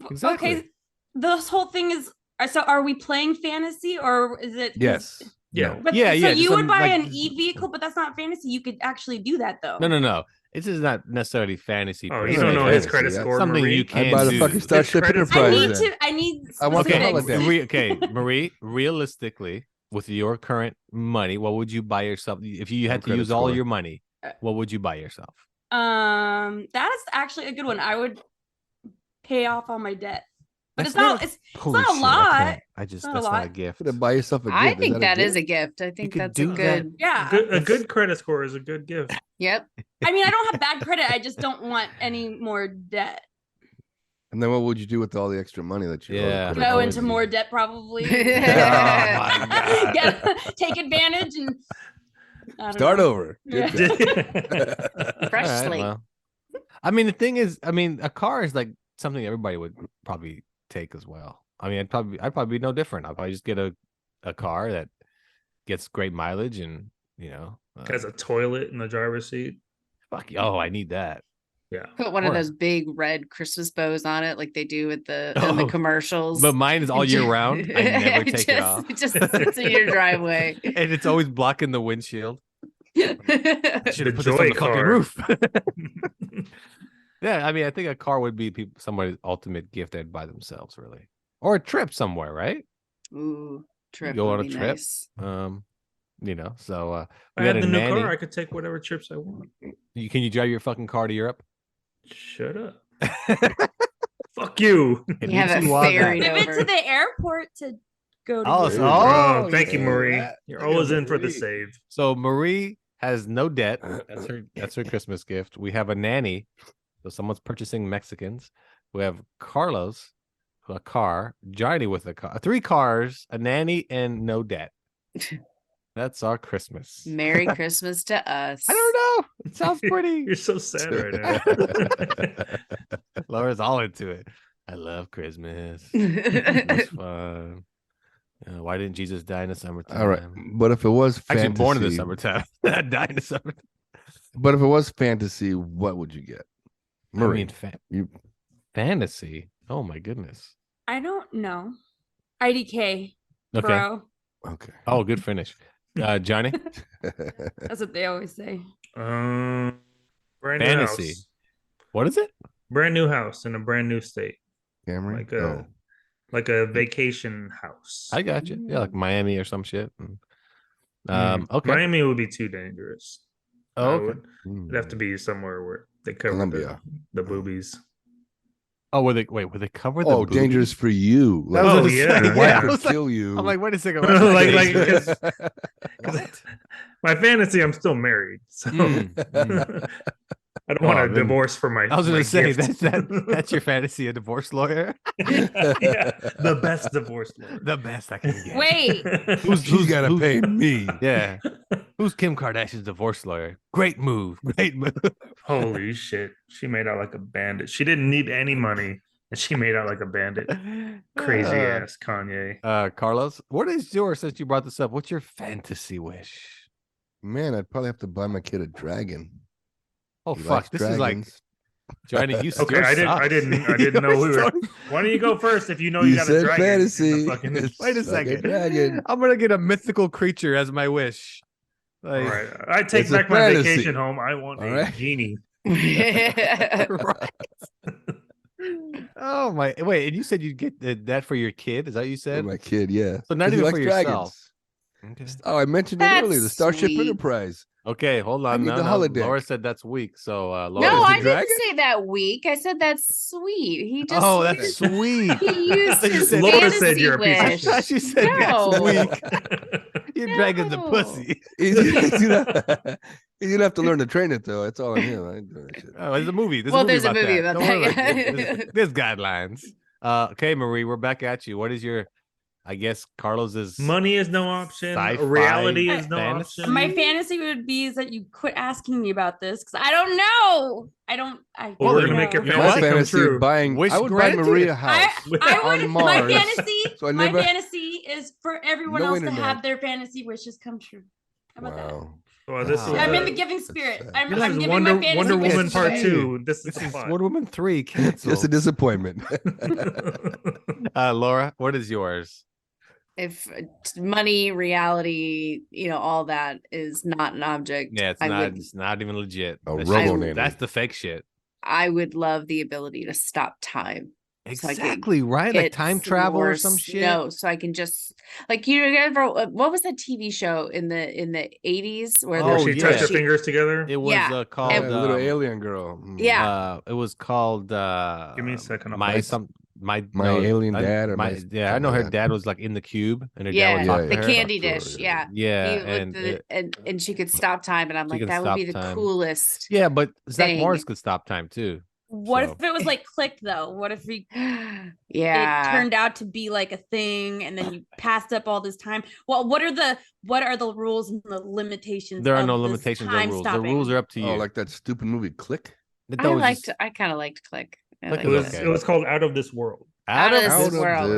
Exactly. Okay, this whole thing is. So, are we playing fantasy or is it? Yes. Yeah. No. But Yeah, so yeah, you just would buy like- an e-vehicle, but that's not fantasy. You could actually do that though. No. This is not necessarily fantasy. Oh, per you se. don't know his fantasy, credit yeah. score. Something Marie. you I can buy the do. fucking Starship credit score- I Enterprise. need then. to. I need. I want Okay, the holiday. okay, Marie. Realistically, with your current money, what would you buy yourself if you had to credit use all score. your money? What would you buy yourself? That is actually a good one. I would pay off all my debt, but That's it's not. not- It's Holy not a shit, lot. I just Not a that's not a lot. gift. To buy yourself a gift. I think that is gift? a gift. I think could that's a do that. good. Yeah. A good credit score is a good gift. Yep. I mean, I don't have bad credit. I just don't want any more debt. And then what would you do with all the extra money that you owe the Yeah. credit Go card? into more debt, probably. my God. Take advantage and I don't Start know. over. Yeah. Good job. Fresh All right, slate. well. I mean, the thing is, a car is like something everybody would probably take as well. I mean, I'd probably be no different. I'll probably just get a car that gets great mileage and Has a toilet in the driver's seat. fuck. Oh, I need that. Yeah. Put one of Or- those big red Christmas bows on it, like they do with in the Oh, commercials. But mine is all year round. I never take it off. It just sits in your driveway. And it's always blocking the windshield. I should have The put this on joy the fucking car. roof. Yeah, I mean, I think a car would be somebody's ultimate gift they'd buy themselves, really, or a trip somewhere, right? Ooh, trip. go would on a be trip. nice. So If we I had had a the new nanny. car, I could take whatever trips I want. Can you drive your fucking car to Europe? Shut up. Fuck you. It You have needs it you on that. ferried Give it over. to the airport to go to. Oh, Europe. so- Oh, thank you, yeah. Marie. You're Look at always in for the Marie. save. So Marie has no debt. That's her Christmas gift. We have a nanny. So someone's purchasing Mexicans. We have Carlos, a car, Johnny with a car, 3 cars, a nanny, and no debt. That's our Christmas. Merry Christmas to us. I don't know. It sounds pretty. You're so sad right now. Laura's all into it. I love Christmas. It's fun. Why didn't Jesus die in the summertime? All right. But if it was fantasy, Actually, born in the summertime. Die in the summertime. But if it was fantasy, what would you get? Marie, I mean, you fantasy. Oh my goodness. I don't know. IDK, Okay. bro. okay. Oh, good finish. Johnny. That's what they always say. Brand new Fantasy. house. What is it? Brand new house in a brand new state. Cameron. Like a like a vacation house. I got you. Yeah, like Miami or some shit. Okay. Miami would be too dangerous. Oh, I okay. would- It'd have to be somewhere where they cover Colombia. the boobies. Oh, were they covered? Oh, dangerous for you. That was Oh, what I yeah, said. Your yeah. wife I could was like- kill you. I'm like, wait a second. Like, What? 'cause my fantasy, I'm still married, so Mm, I don't want Oh, a then- divorce for my. I was my gonna say gift. that's your fantasy, a divorce lawyer. Yeah, the best divorce lawyer. The best I can get. Wait, She's got to pay me. Yeah. Who's Kim Kardashian's divorce lawyer? Great move. Great move. Holy shit. She made out like a bandit. She didn't need any money and she made out like a bandit. Crazy ass Kanye. Carlos, what is yours since you brought this up? What's your fantasy wish? Man, I'd probably have to buy my kid a dragon. Oh He fuck! likes This is like dragons. Johnny. You Okay, I didn't know we were. Why don't you go first if you know you got a said dragon? in the fantasy. fucking- It's Wait a like second. dragon. I'm gonna get a mythical creature as my wish. All Like, right, I take It's a back my fantasy. vacation home. I want All a right. genie. right. Oh my! Wait, and you said you'd get that for your kid? Is that what you For said? my kid, yeah. So not 'Cause he even likes for dragons. yourself. Okay. Oh, I mentioned it That's earlier. The Starship sweet. Enterprise. Okay, hold on. need No, the no. holodeck. Laura said that's weak. So Laura, No, is I the didn't dragon? say that weak. I said that's sweet. He just oh, that's sweet. he used I thought you his said- Laura fantasy said you're a piece of I wish. shit. thought you said No. that's weak. Your dragon's a No. pussy. He's gonna have to learn to train it though. That's all I knew. I ain't doing that shit. Oh, there's a movie. Well, there's a movie that. about Don't worry that, about it. yeah. There's guidelines. Okay, Marie, we're back at you. What is your? I guess Carlos's Money is no option. Sci-fi Reality is no fantasy? option. My fantasy would be is that you quit asking me about this because I don't know. I don't. I Well, we're don't gonna make your know. You know My what? Come fantasy true. of buying. Wish I would buy granted. Maria a house. I on would. Mars. My fantasy. So I my never- fantasy is for everyone No else internet. to have their fantasy wishes come true. How about that? Wow. Well, this Wow. is I'm in the uh, giving spirit. sad. I'm this is giving Wonder, my fantasy Wonder wishes Woman Part away. 2. This is This the is plot. Wonder Woman 3 canceled. Just a disappointment. Laura, what is yours? If money, reality, all that is not an object, Yeah, it's I not. would It's not even legit. A That's robo just- nanny. That's the fake shit. I would love the ability to stop time. So I could Exactly right. Like get time travel or some more shit. No, so I can just what was that TV show in the 80s where Where Oh, she yeah. touched her fingers together. It was Yeah. called Yeah, the little alien girl. Yeah. It was called Give me a second, I'll My find some my My no, alien I- dad or my yeah. I something know like her that. dad was like in the cube, and her Yeah, dad would talk the to her. candy Talk to her, dish. yeah. Yeah. Yeah, He looked and at and she could stop time, and I'm She like, can that would be stop the time. coolest. yeah, but Zach thing. Morris could stop time too. What So- if it was like clicked though? What if it Yeah. turned out to be like a thing, and then you passed up all this time? Well, what are the rules and the limitations? There are of no this limitations or time rules. stopping? The rules are up to you. Oh, like that stupid movie Click. I kind of liked Click. I Click liked It was Okay. it was called Out of This World. Out of this this world.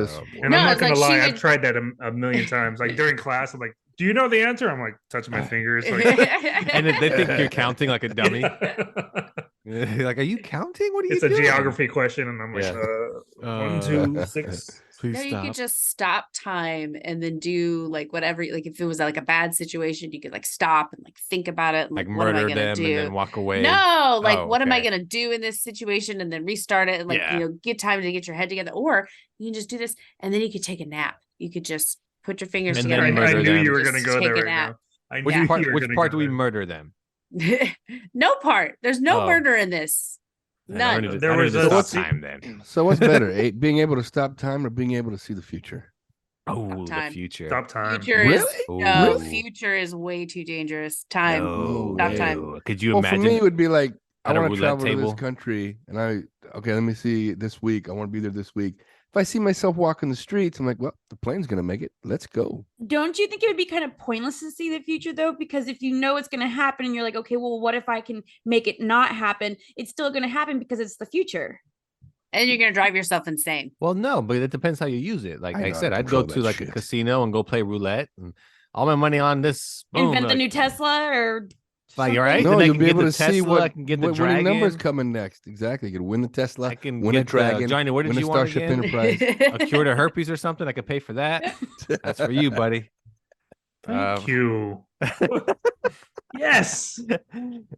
And No, I'm not it's gonna like she lie, I've would- tried that a million times. Like during class, I'm like, "Do you know the answer?" I'm like touching my fingers. Like, and they think you're counting like a dummy. Like, are you counting? What are it's you a doing? geography question, and I'm like, Yeah. 1, 2, 6. Please No, you stop. could just stop time and then do like whatever. Like if it was like a bad situation, you could like stop and like think about it. And, like what am I murder gonna them do? and then walk away. No, like Oh, what am I okay. gonna do in this situation and then restart it and like Yeah. get time to get your head together. Or you can just do this and then you could take a nap. You could just put your fingers And together. then I murder knew them. you were Just gonna go take there a right nap. now. I Which knew part? you were Which gonna part go do we there. murder them? No part. There's no Oh. murder in this. Man, None. I need to- There I need was to a stop se- time then. So what's better, being able to stop time or being able to see the future? Oh, the time. future. Stop time. Future is Really? no. Ooh. Future is way too dangerous. Time. No, Stop time. no. Could you Well, imagine? for me, it would be like I at a want to roulette travel to table? this country, and let me see this week. I want to be there this week. If I see myself walking the streets, I'm like, well, the plane's gonna make it. Let's go. Don't you think it would be kind of pointless to see the future though? Because if you know it's going to happen and you're like, okay, well, what if I can make it not happen? It's still going to happen because it's the future. And you're gonna drive yourself insane. Well, no, but it depends how you use it. Like I I know how said, to I'd go control to that like a shit. casino and go play roulette and all my money on this. Boom, Invent the like, new Tesla or Like, you're something. right. No, then I you'll can be get able the to see Tesla, what I can get the winning numbers dragon. coming next. Exactly, you can win the Tesla, I can win get a dragon, Johnny, what did win a you want Starship again? Enterprise. A cure to herpes or something. I could pay for that. That's for you, buddy. Thank you. Yes.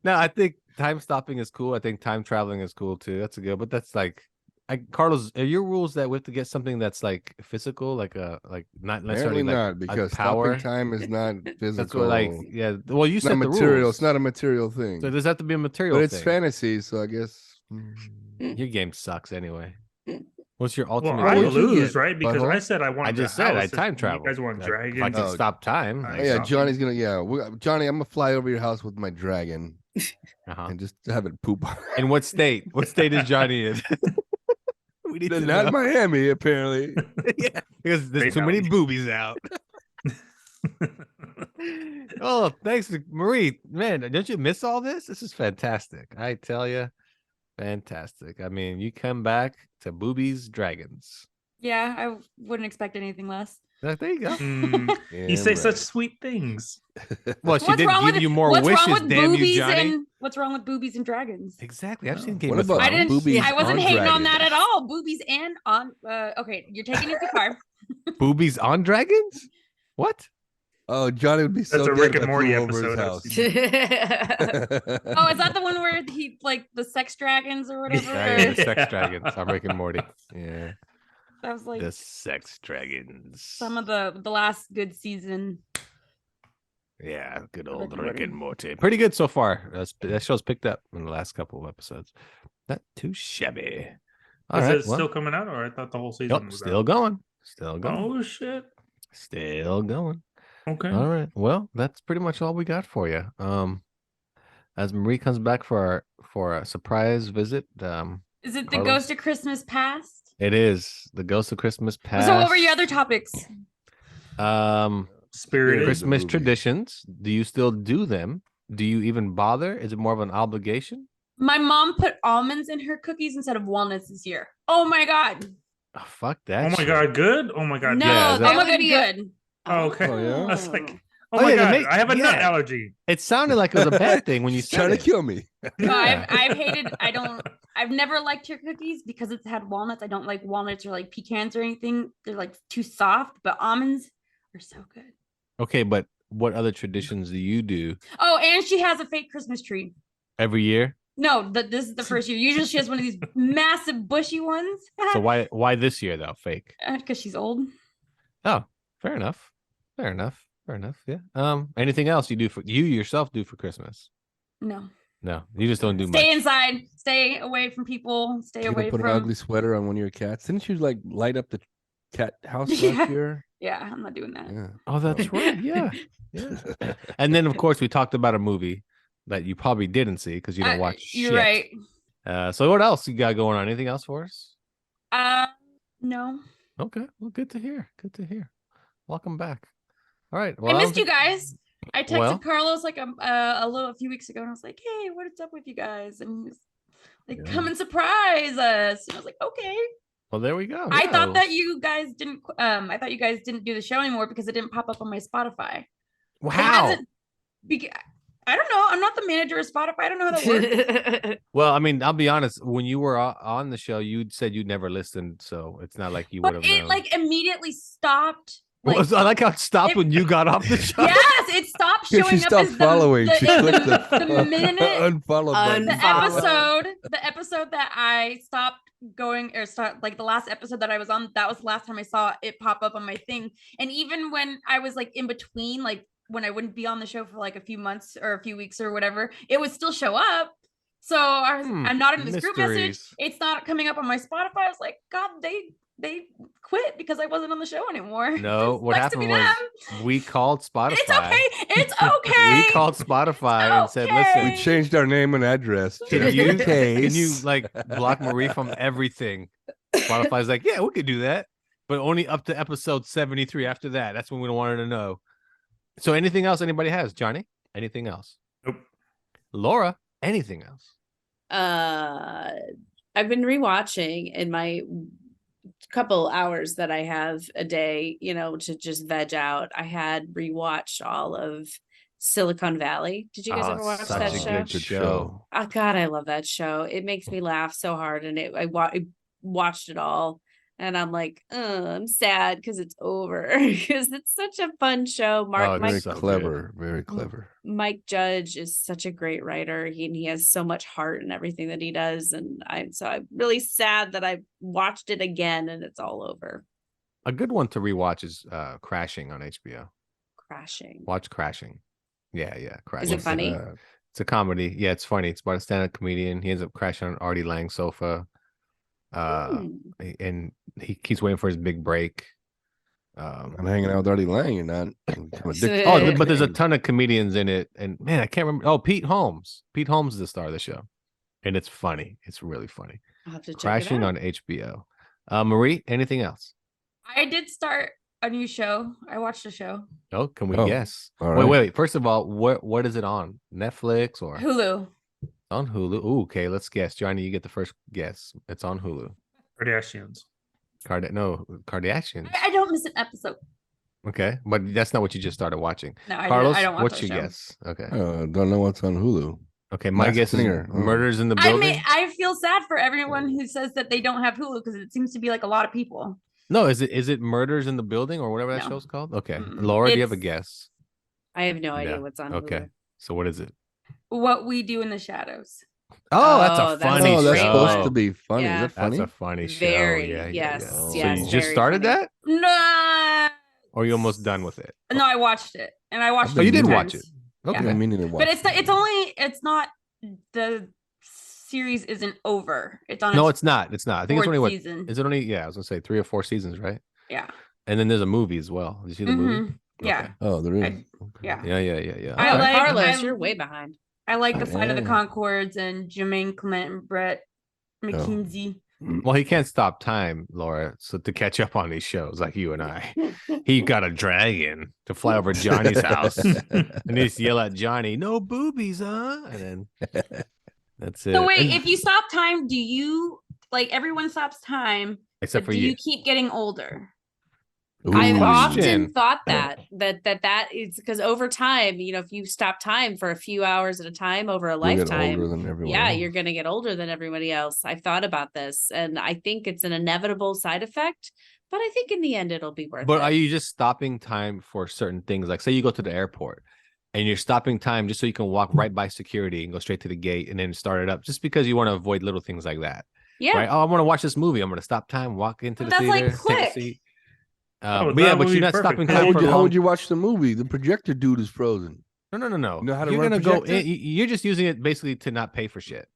No, I think time stopping is cool. I think time traveling is cool too. That's a good, but that's like, Carlos, are your rules that we have to get something that's like physical, like not necessarily Apparently like not, a because power? stopping time is not physical. That's what, like, yeah. Well, you it's not said the material. rules. It's not a material thing. So does that have to be a material but it's thing? fantasy, so I guess. Your game sucks anyway. What's your Well, ultimate? I What'd you lose, get, right? Because butthole? I said I wanted. I just the said I house, time and travel. You guys want Like, if I dragons? can stop time. I Oh, yeah, saw- Johnny's gonna. Yeah, Johnny, I'm gonna fly over your house with my dragon Uh-huh. and just have it poop. In what state? What state is Johnny in? We need to Not know. Miami, apparently. Yeah, because there's Great too many knowledge. boobies out. Oh, thanks, Marie. Man, don't you miss all this? This is fantastic. I tell you, fantastic. I mean, you come back to Boobies Dragons. Yeah, I wouldn't expect anything less. There you go. You say such sweet things. Well, she did give you more wishes, damn you, Johnny. What's wrong with boobies and dragons? Exactly. I've seen Game What of about Thrones. boobies I wasn't on hating on that dragons? at all. Boobies and on. Okay, you're taking it too far. Boobies on dragons? What? Oh, Johnny would be so That's a good Rick if and I Morty flew over his episode. I've house. seen. Oh, is that the one where he like the sex dragons or whatever? Yeah, the sex dragons. I'm Rick and Morty. Yeah. That was like The sex dragons. some of the last good season. Yeah, good Rick old and Rick Morty. and Morty. Pretty good so far. That show's picked up in the last couple of episodes. Not too shabby. All Is right, it still coming out, or I thought the whole season nope, was still out? going. Still going. Oh shit. Still going. Okay. All right. Well, that's pretty much all we got for you. As Marie comes back for a surprise visit, Is it the Carlos? Ghost of Christmas Past? it is the Ghost of Christmas Past. So what were your other topics? Spirited. Christmas movie. traditions. Do you still do them? Do you even bother? Is it more of an obligation? My mom put almonds in her cookies instead of walnuts this year. Oh my god. Oh, fuck that. Oh my shit. god, good. Oh my god. No, Yeah, good. that oh my would god, be good. Oh, okay. Oh, yeah? I was like, oh, Oh, my yeah, god, they make- I have a nut yeah. allergy. It sounded like it was a bad thing when you He's trying to said it. kill me. No, Yeah. I've never liked your cookies because it's had walnuts. I don't like walnuts or like pecans or anything. They're like too soft, but almonds are so good. Okay, but what other traditions do you do Oh, and she has a fake Christmas tree. every year? No, this is the first year. Usually she has one of these massive bushy ones. So why this year though? Fake. Because she's old. Oh, fair enough. Fair enough. Fair enough. Yeah. Anything else you yourself do for Christmas? No. No, you just don't do Stay much. inside. Stay away from people. Stay You away gonna put from. an ugly sweater on one of your cats? Didn't you like light up the cat house Yeah. last year? Yeah, I'm not doing that. Yeah. Oh, that's right. Yeah. Yeah. And of course we talked about a movie that you probably didn't see because you don't watch You're shit. right. So what else you got going on? Anything else for us? No. Okay. Well, good to hear. Good to hear. Welcome back. All right. Well, I missed you guys. I texted Well- Carlos like a few weeks ago, and I was like, "Hey, what's up with you guys?" And he was like, Yeah. "Come and surprise us." And I was like, "Okay." Well, there we go. I Yeah. thought that you guys didn't. I thought you guys didn't do the show anymore because it didn't pop up on my Spotify. Well, It how? hasn't- I don't know. I'm not the manager of Spotify. I don't know how that works. Well, I mean, I'll be honest. When you were on the show, you said you'd never listened, so it's not like you would But have it known. like immediately stopped. Well, I like how it stopped it- when you got off the show. Yes, it stopped Yeah, showing she up stopped as following. She the, clicked the minute unfollow button. the episode that I stopped going or start like the last episode that I was on, that was the last time I saw it pop up on my thing. And even when I was like in between, like when I wouldn't be on the show for like a few months or a few weeks or whatever, it would still show up. So I'm not in this group message. mysteries. It's not coming up on my Spotify. I was like, God, they quit because I wasn't on the show anymore. No, It what sucks to happened be was them. we called Spotify. It's okay. It's okay. We called Spotify and said, okay. "Listen, We changed our name and address. can just you in case. can you like block Marie from everything?" Spotify's like, "Yeah, we could do that, but only up to episode 73. After that, that's when we wanted to know." So, anything else anybody has, Johnny? Anything else? Nope. Laura, anything else? I've been rewatching in my couple hours that I have a day, to just veg out. I had rewatched all of Silicon Valley. Did you guys ever watch such that a show? good show. Oh God, I love that show. It makes me laugh so hard, and I watched it all, and I'm like, I'm sad because it's over because it's such a fun show. Oh, Very it's so clever. Very clever. Mike Judge is such a great writer. He has so much heart in everything that he does, and I'm really sad that I watched it again and it's all over. A good one to rewatch is Crashing on HBO. Crashing. Watch Crashing. Yeah, Crashing. Is it funny? It's a comedy. Yeah, it's funny. It's about a stand-up comedian. He ends up crashing on Artie Lang's sofa. And he keeps waiting for his big break. I'm hanging out with Artie Lang. You're not. Oh, but there's a ton of comedians in it, and man, I can't remember. Oh, Pete Holmes. Pete Holmes is the star of the show, and it's funny. It's really funny. I'll have to check Crashing it out. on HBO. Marie, anything else? I did start a new show. I watched a show. Oh, can we Oh, guess? all Wait, right. wait. First of all, what is it on? Netflix or Hulu. on Hulu? Ooh, okay, let's guess. Johnny, you get the first guess. It's on Hulu. Kardashians. Kardashians. I don't miss an episode. Okay, but that's not what you just started watching. No, Carlos, I don't watch what's that your show. guess? Okay, Don't know what's on Hulu. okay. My Masked guess Singer. is Oh. Murders in the Building. I feel sad for everyone who says that they don't have Hulu because it seems to be like a lot of people. No, is it Murders in the Building or whatever that No. show's called? Okay, Mm-mm. Laura, do you have a It's- guess? I have no idea Yeah. what's on Okay, Hulu. so what is it? What We Do in the Shadows. Oh, that's Oh, a that's funny Oh, that's show. supposed to be funny. Yeah. Is that funny? That's a funny show. Very, Yeah, yes, So yes, you just very started funny. that, No. or you almost done with it? No, I watched it, and I watched. Oh, it you a few did watch times. it. Okay. Okay. I mean, to watch. But it's not the series isn't over. It's on. No, its it's not. It's not. I think it's fourth only what season. is it only? Yeah, I was gonna say 3 or 4 seasons, right? Yeah. And then there's a movie as well. Did you see the movie? Mhm. Yeah. Okay. Oh, there is. I- Okay. Yeah. Yeah. I All right. like- Carlos, I- you're way behind. I like the Oh, Flight of the yeah. Conchords and Jermaine Clement and Brett McKinsey. Well, he can't stop time, Laura. So to catch up on these shows, like you and I, he got a dragon to fly over Johnny's house, and he used to yell at Johnny, "No boobies, huh?" And then that's it. So wait, if you stop time, do you like everyone stops time? Except but for do you. you keep getting older? I've Ooh. Question. often thought that is because over time, if you stop time for a few hours at a time over a You'll get lifetime, older than everyone yeah, else. you're gonna get older than everybody else. I've thought about this, and I think it's an inevitable side effect, but I think in the end it'll be worth But it. are you just stopping time for certain things? Like, say you go to the airport and you're stopping time just so you can walk right by security and go straight to the gate and then start it up, just because you want to avoid little things like that, Yeah, right? Oh, I want to watch this movie. I'm going to stop time, walk into the That's like theater, take a Click. seat. Oh, But yeah, that but would you're be not perfect. stopping How time How would, for you, how long. would you watch the movie? The projector dude is frozen. No. You know how to You're run gonna go. projector? You're just using it basically to not pay for shit.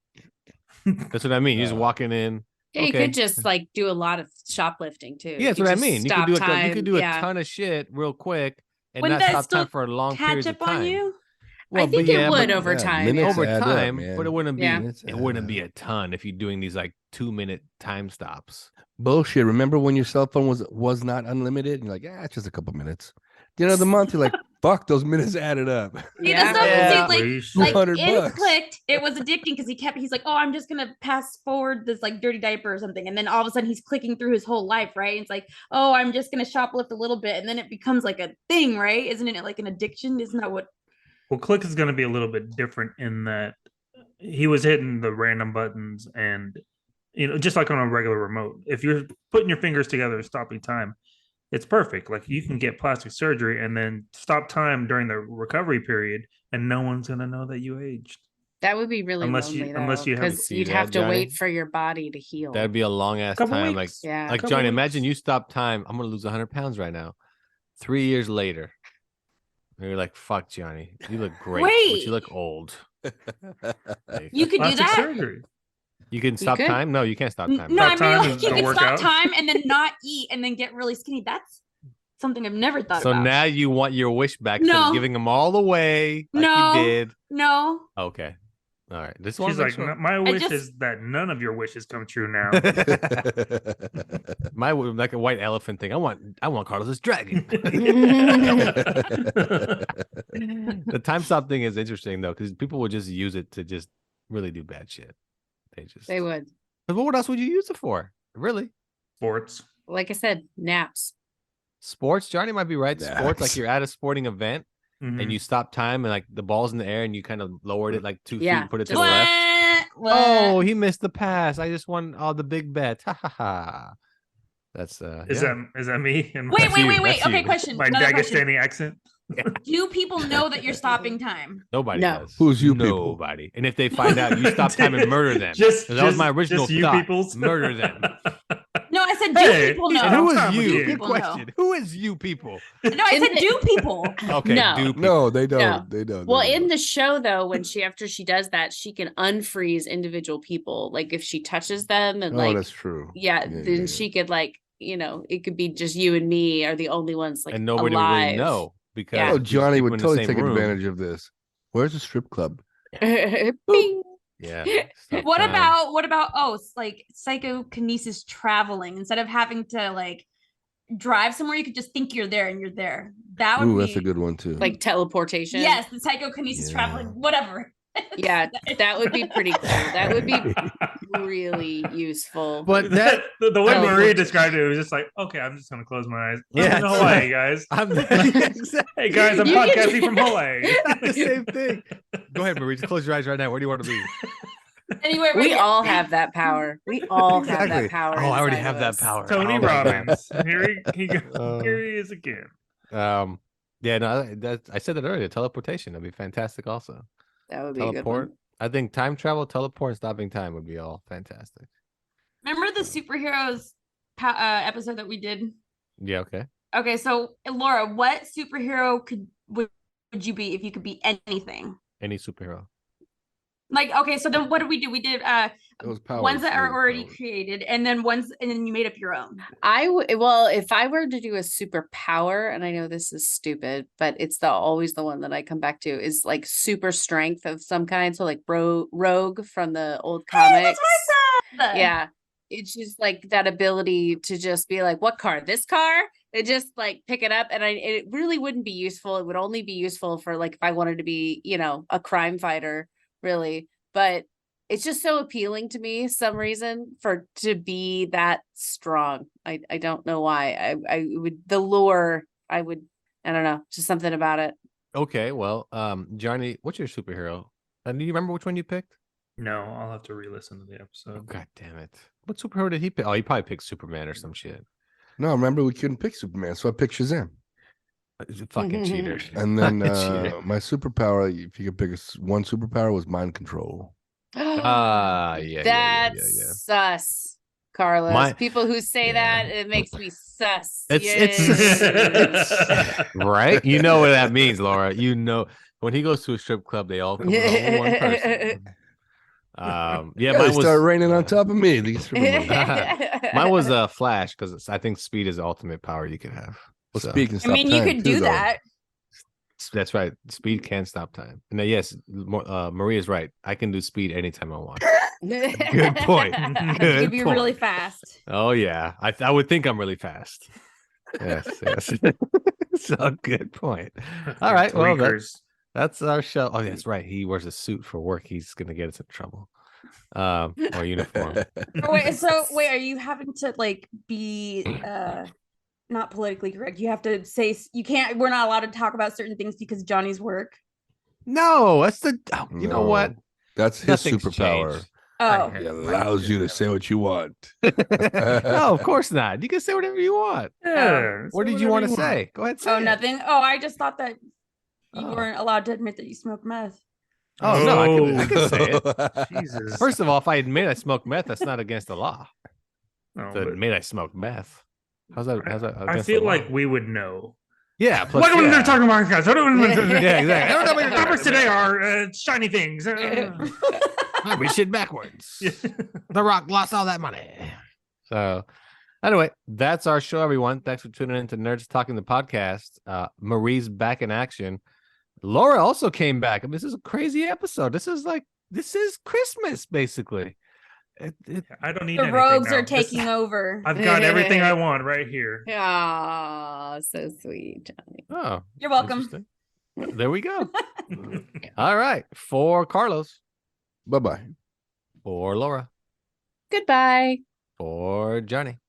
That's what I mean. You're just walking in. yeah, you okay. could just like do a lot of shoplifting too. Yeah, that's You what I just mean. You could stop do time, you could do a yeah. ton of shit real quick and Wouldn't not that stop time still for a long Catch periods of up on time. you? Well, I think but it yeah, would but over time. minutes over add up, time, man. but it wouldn't be. Yeah. Minutes It add wouldn't up. be a ton if you're doing these like 2-minute time stops. Bullshit. Remember when your cell phone was not unlimited? And you're like, it's just a couple minutes. The end of the month, you're like, fuck, those minutes added up. See, Yeah. the stuff Yeah. is like $200 in bucks. Clicked, it was addicting because he's like, oh, I'm just gonna pass forward this like dirty diaper or something, and then all of a sudden he's clicking through his whole life, right? It's like, oh, I'm just gonna shoplift a little bit, and then it becomes like a thing, right? Isn't it like an addiction? Isn't that what? Well, Click is going to be a little bit different in that he was hitting the random buttons and, just like on a regular remote. If you're putting your fingers together and stopping time, it's perfect. Like you can get plastic surgery and then stop time during the recovery period, and no one's going to know that you aged. That would be really Unless you- lonely, unless you have- because See you'd that, have to Johnny? wait for your body to heal. That'd be a long ass Couple time. weeks. Yeah. Like Couple Johnny, weeks. imagine you stop time. I'm gonna lose 100 pounds right now. 3 years later, and you're like, "Fuck, Johnny, you look great, but Wait. you look old." Like, You could do Plastic that. surgery. you can stop could. time. No, you can't stop time. No, I Stop time mean is like you gonna can work stop out. time and then not eat and then get really skinny. That's something I've never thought So about. now you want your wish back instead No. of giving them all away like No. you did. No. Okay. All right. This She's one's like, my wish just- is that none of your wishes come true now. my like a white elephant thing. I want Carlos's dragon. The time stop thing is interesting though, because people would just use it to just really do bad shit. They would. But what else would you use it for? Really? Sports. Like I said, naps. Sports? Johnny might be right. Sports, like Naps. you're at a sporting event Mhm. and you stop time and like the ball's in the air and you kind of lowered it like 2 feet Yeah, and put it to just- the left. Well, Oh, he missed the pass. I just won all the big bets. Ha ha ha. That's Is yeah. that me? And wait, That's wait, you, wait, wait. that's Okay, you. question. my Another question. Dagestani accent. Do people know that you're stopping time? Nobody No. does. Who's you people? Nobody. And if they find out, you stop time and murder them. Just 'Cause that was my just- original just you thought. peoples. Murder them. No, I said do Hey, people he know? said, Who I'm is fine with you? you. Good People know. question. Who is you people? No, I In said the- do people. Okay, No. do people. No, they don't. No. They don't. Well, They in don't. the show though, when after she does that, she can unfreeze individual people. Like if she touches them and Oh, like that's true. yeah, then she could like, it could be just you and me are the only ones like and nobody would alive. really know because Yeah. Oh, these Johnny people would in the totally same take room. advantage of this. Where's the strip club? Bing. Yeah. stop What time. about like psychokinesis traveling instead of having to like drive somewhere, you could just think you're there and you're there. That would Ooh, be that's a good one too. Like teleportation. yes, the psychokinesis traveling, whatever. Yeah, that would be pretty cool. That would be really useful. But that the way Oh. Maria described it was just like, okay, I'm just gonna close my eyes. Yeah, I'm in Hawaii, guys. Exactly. Hey guys, I'm You can- podcasting from Hawaii. the same thing. Go ahead, Marie. Just close your eyes right now. Where do you want to be? Anyway, We right all have that power. We all have Exactly. that power. Oh, I already inside have of that us. power. Tony Oh my God. Robbins. Here he is again. Yeah, no, I said that earlier. Teleportation. That'd be fantastic. Also, That would be a good teleport. one. I think time travel, teleport, and stopping time would be all fantastic. remember the superheroes episode that we did? Yeah. Okay. Okay, so Laura, what superhero would you be if you could be anything? Any superhero. Like, okay, so then what did we do? We did Those powers, ones that are those already powers. created, and then you made up your own. Well, if I were to do a superpower, and I know this is stupid, but it's always the one that I come back to is like super strength of some kind. So like Rogue from the old Hey, comics. that's what I said! Yeah. It's just like that ability to just be like, what car? This car? And just like pick it up. And it really wouldn't be useful. It would only be useful for like if I wanted to be, a crime fighter, really. But it's just so appealing to me some reason to be that strong. I don't know why. I would the lure, I don't know, just something about it. Okay. Well, Johnny, what's your superhero? And do you remember which one you picked? No, I'll have to re-listen to the Oh, episode. God damn it! What superhero did he pick? Oh, he probably picked Superman or some shit. No, remember we couldn't pick Superman, so I picked Shazam. He's a fucking cheater. And then Cheater. my superpower, if you could pick one superpower, was mind control. Yeah. That's sus, Carlos. People who say that, it makes me sus. It's right. You know what that means, Laura. You know when he goes to a strip club, they all come with one person. Yeah, They mine was start raining on top of me. These supermen. mine was Flash because I think speed is the ultimate power you could have. Well, So, speaking. I mean, you could do that. that's right. Speed can stop time. And yes, Maria's right. I can do speed anytime I want. Good point. Good You'd be point. really fast. Oh yeah, I would think I'm really fast. Yes. So good point. All right, well that's our show. Oh, that's right. He wears a suit for work. He's gonna get us in trouble. Or uniform. Oh, wait, are you having to like be not politically correct? You have to say we're not allowed to talk about certain things because Johnny's work. No, that's you know what? That's his Nothing's superpower. changed. Oh, It allows you to say what you want. No, of course not. You can say whatever you want. Yeah. What did you want to say? Go ahead. Say oh, it. nothing. Oh, I just thought that you Oh. weren't allowed to admit that you smoke meth. Oh no, I can say it. Jesus. First of all, if I admit I smoke meth, that's not against the law. No, To but admit I smoke meth. How's that? I against feel the law? like we would know. Yeah. Plus, What are we yeah. talking about, guys? What are we Yeah, exactly. I don't know what you're talking Topics about. today are shiny things. We shit backwards. The Rock lost all that money. So, anyway, that's our show, everyone. Thanks for tuning in to Nerds Talking the Podcast. Marie's back in action. Laura also came back. I mean, this is a crazy episode. This is Christmas, basically. I don't need The anything rogues now. are taking over. I've got everything I want right here. Oh, so sweet, Johnny. Oh, You're welcome. interesting. There we go. All right. For Carlos, Bye-bye. for Laura, Goodbye. for Johnny,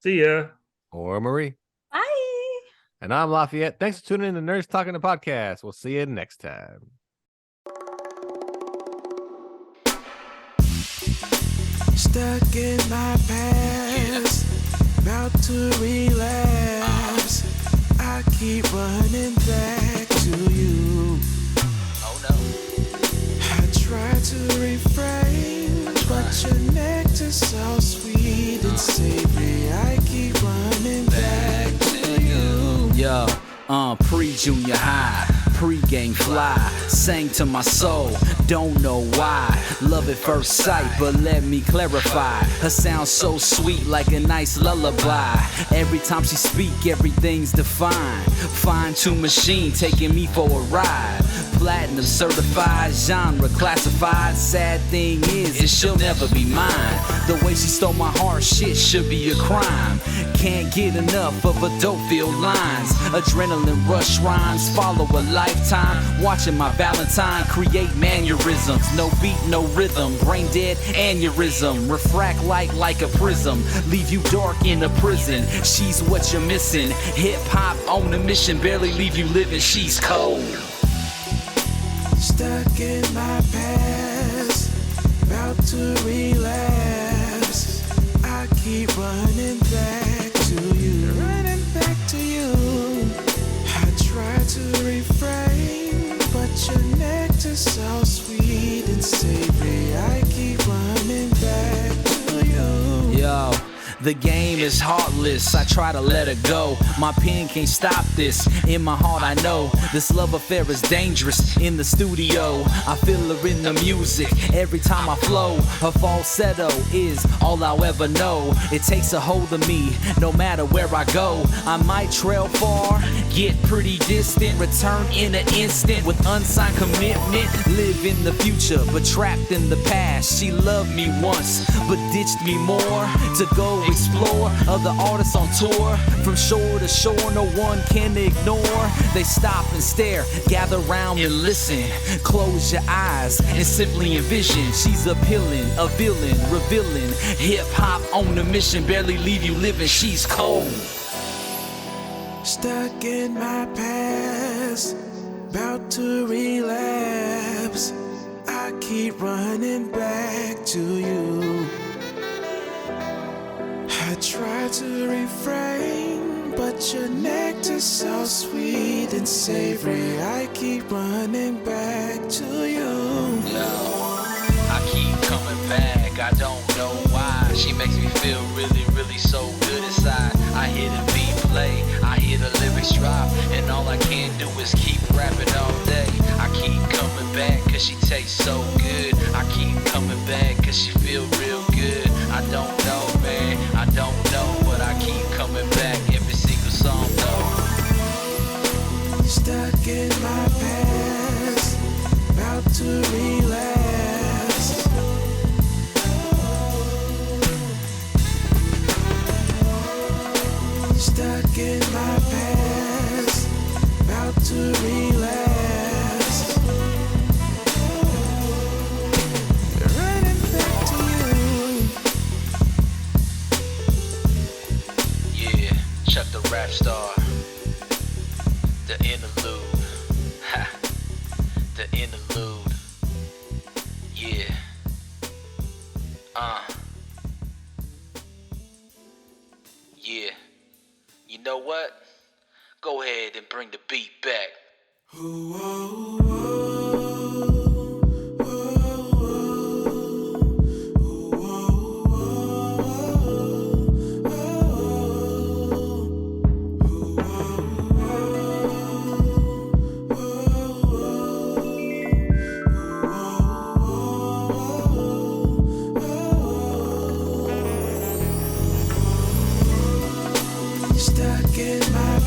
See ya. for Marie. Bye. And I'm Lafayette. Thanks for tuning in to Nerds Talking the Podcast. We'll see you next time. Stuck in my past, about to relapse. I keep running back to you. Oh no. I try to refrain, but your nectar's so sweet and savory. I keep running back to you. Yo, pre-junior high, pre-game fly, sang to my soul, don't know why. Love at first sight, but let me clarify. Her sound so sweet like a nice lullaby. Every time she speak, everything's defined. Fine-tuned machine taking me for a ride. platinum certified, genre classified. Sad thing is she'll never be mine. The way she stole my heart, shit should be a crime. Can't get enough of her dope-filled lines. Adrenaline rush rhymes, follow a lifetime. Watching my Valentine create mannerisms. No beat, no rhythm, brain dead aneurysm. Refract light like a prism, leave you dark in a prison. She's what you're missing. Hip-hop on a mission, barely leave you living. She's cold. Stuck in my past, about to relapse. I keep running back to you, running back to you. I try to refrain, but your nectar's so sweet and savory. I keep running back to you. Yo, the game is heartless, I try to let it go. My pen can't stop this, in my heart I know this love affair is dangerous. In the studio, I feel her in the music every time I flow. Her falsetto is all I'll ever know. It takes a hold of me, no matter where I go. I might trail far, get pretty distant, return in an instant with unsigned commitment. Live in the future, but trapped in the past. She loved me once, but ditched me more. To go explore other artists on tour, from shore to shore, no one can ignore. They stop and stare, gather round and listen. Close your eyes and simply envision. She's appealing, a villain, revealing. Hip hop on a mission, barely leave you living. She's cold. Stuck in my past, about to relapse. I keep running back to you. I try to refrain, but your nectar's so sweet and savory. I keep running back to you. Yo, I keep coming back, I don't know why. She makes me feel really, really so good inside. I hear the beat play, I hear the lyrics drop, and all I can do is keep rapping all day. I keep coming back cause she tastes so good. I keep coming back cause she feel real good. I don't know, man, I don't know, but I keep coming back every single song though. Stuck in my past, about to relapse. Stuck in my past, about to relapse. Running back to you. Yeah, Chuck the rap star. The interlude. Ha. The interlude. Yeah. Yeah. You know what? Go ahead and bring the beat back. Stuck in my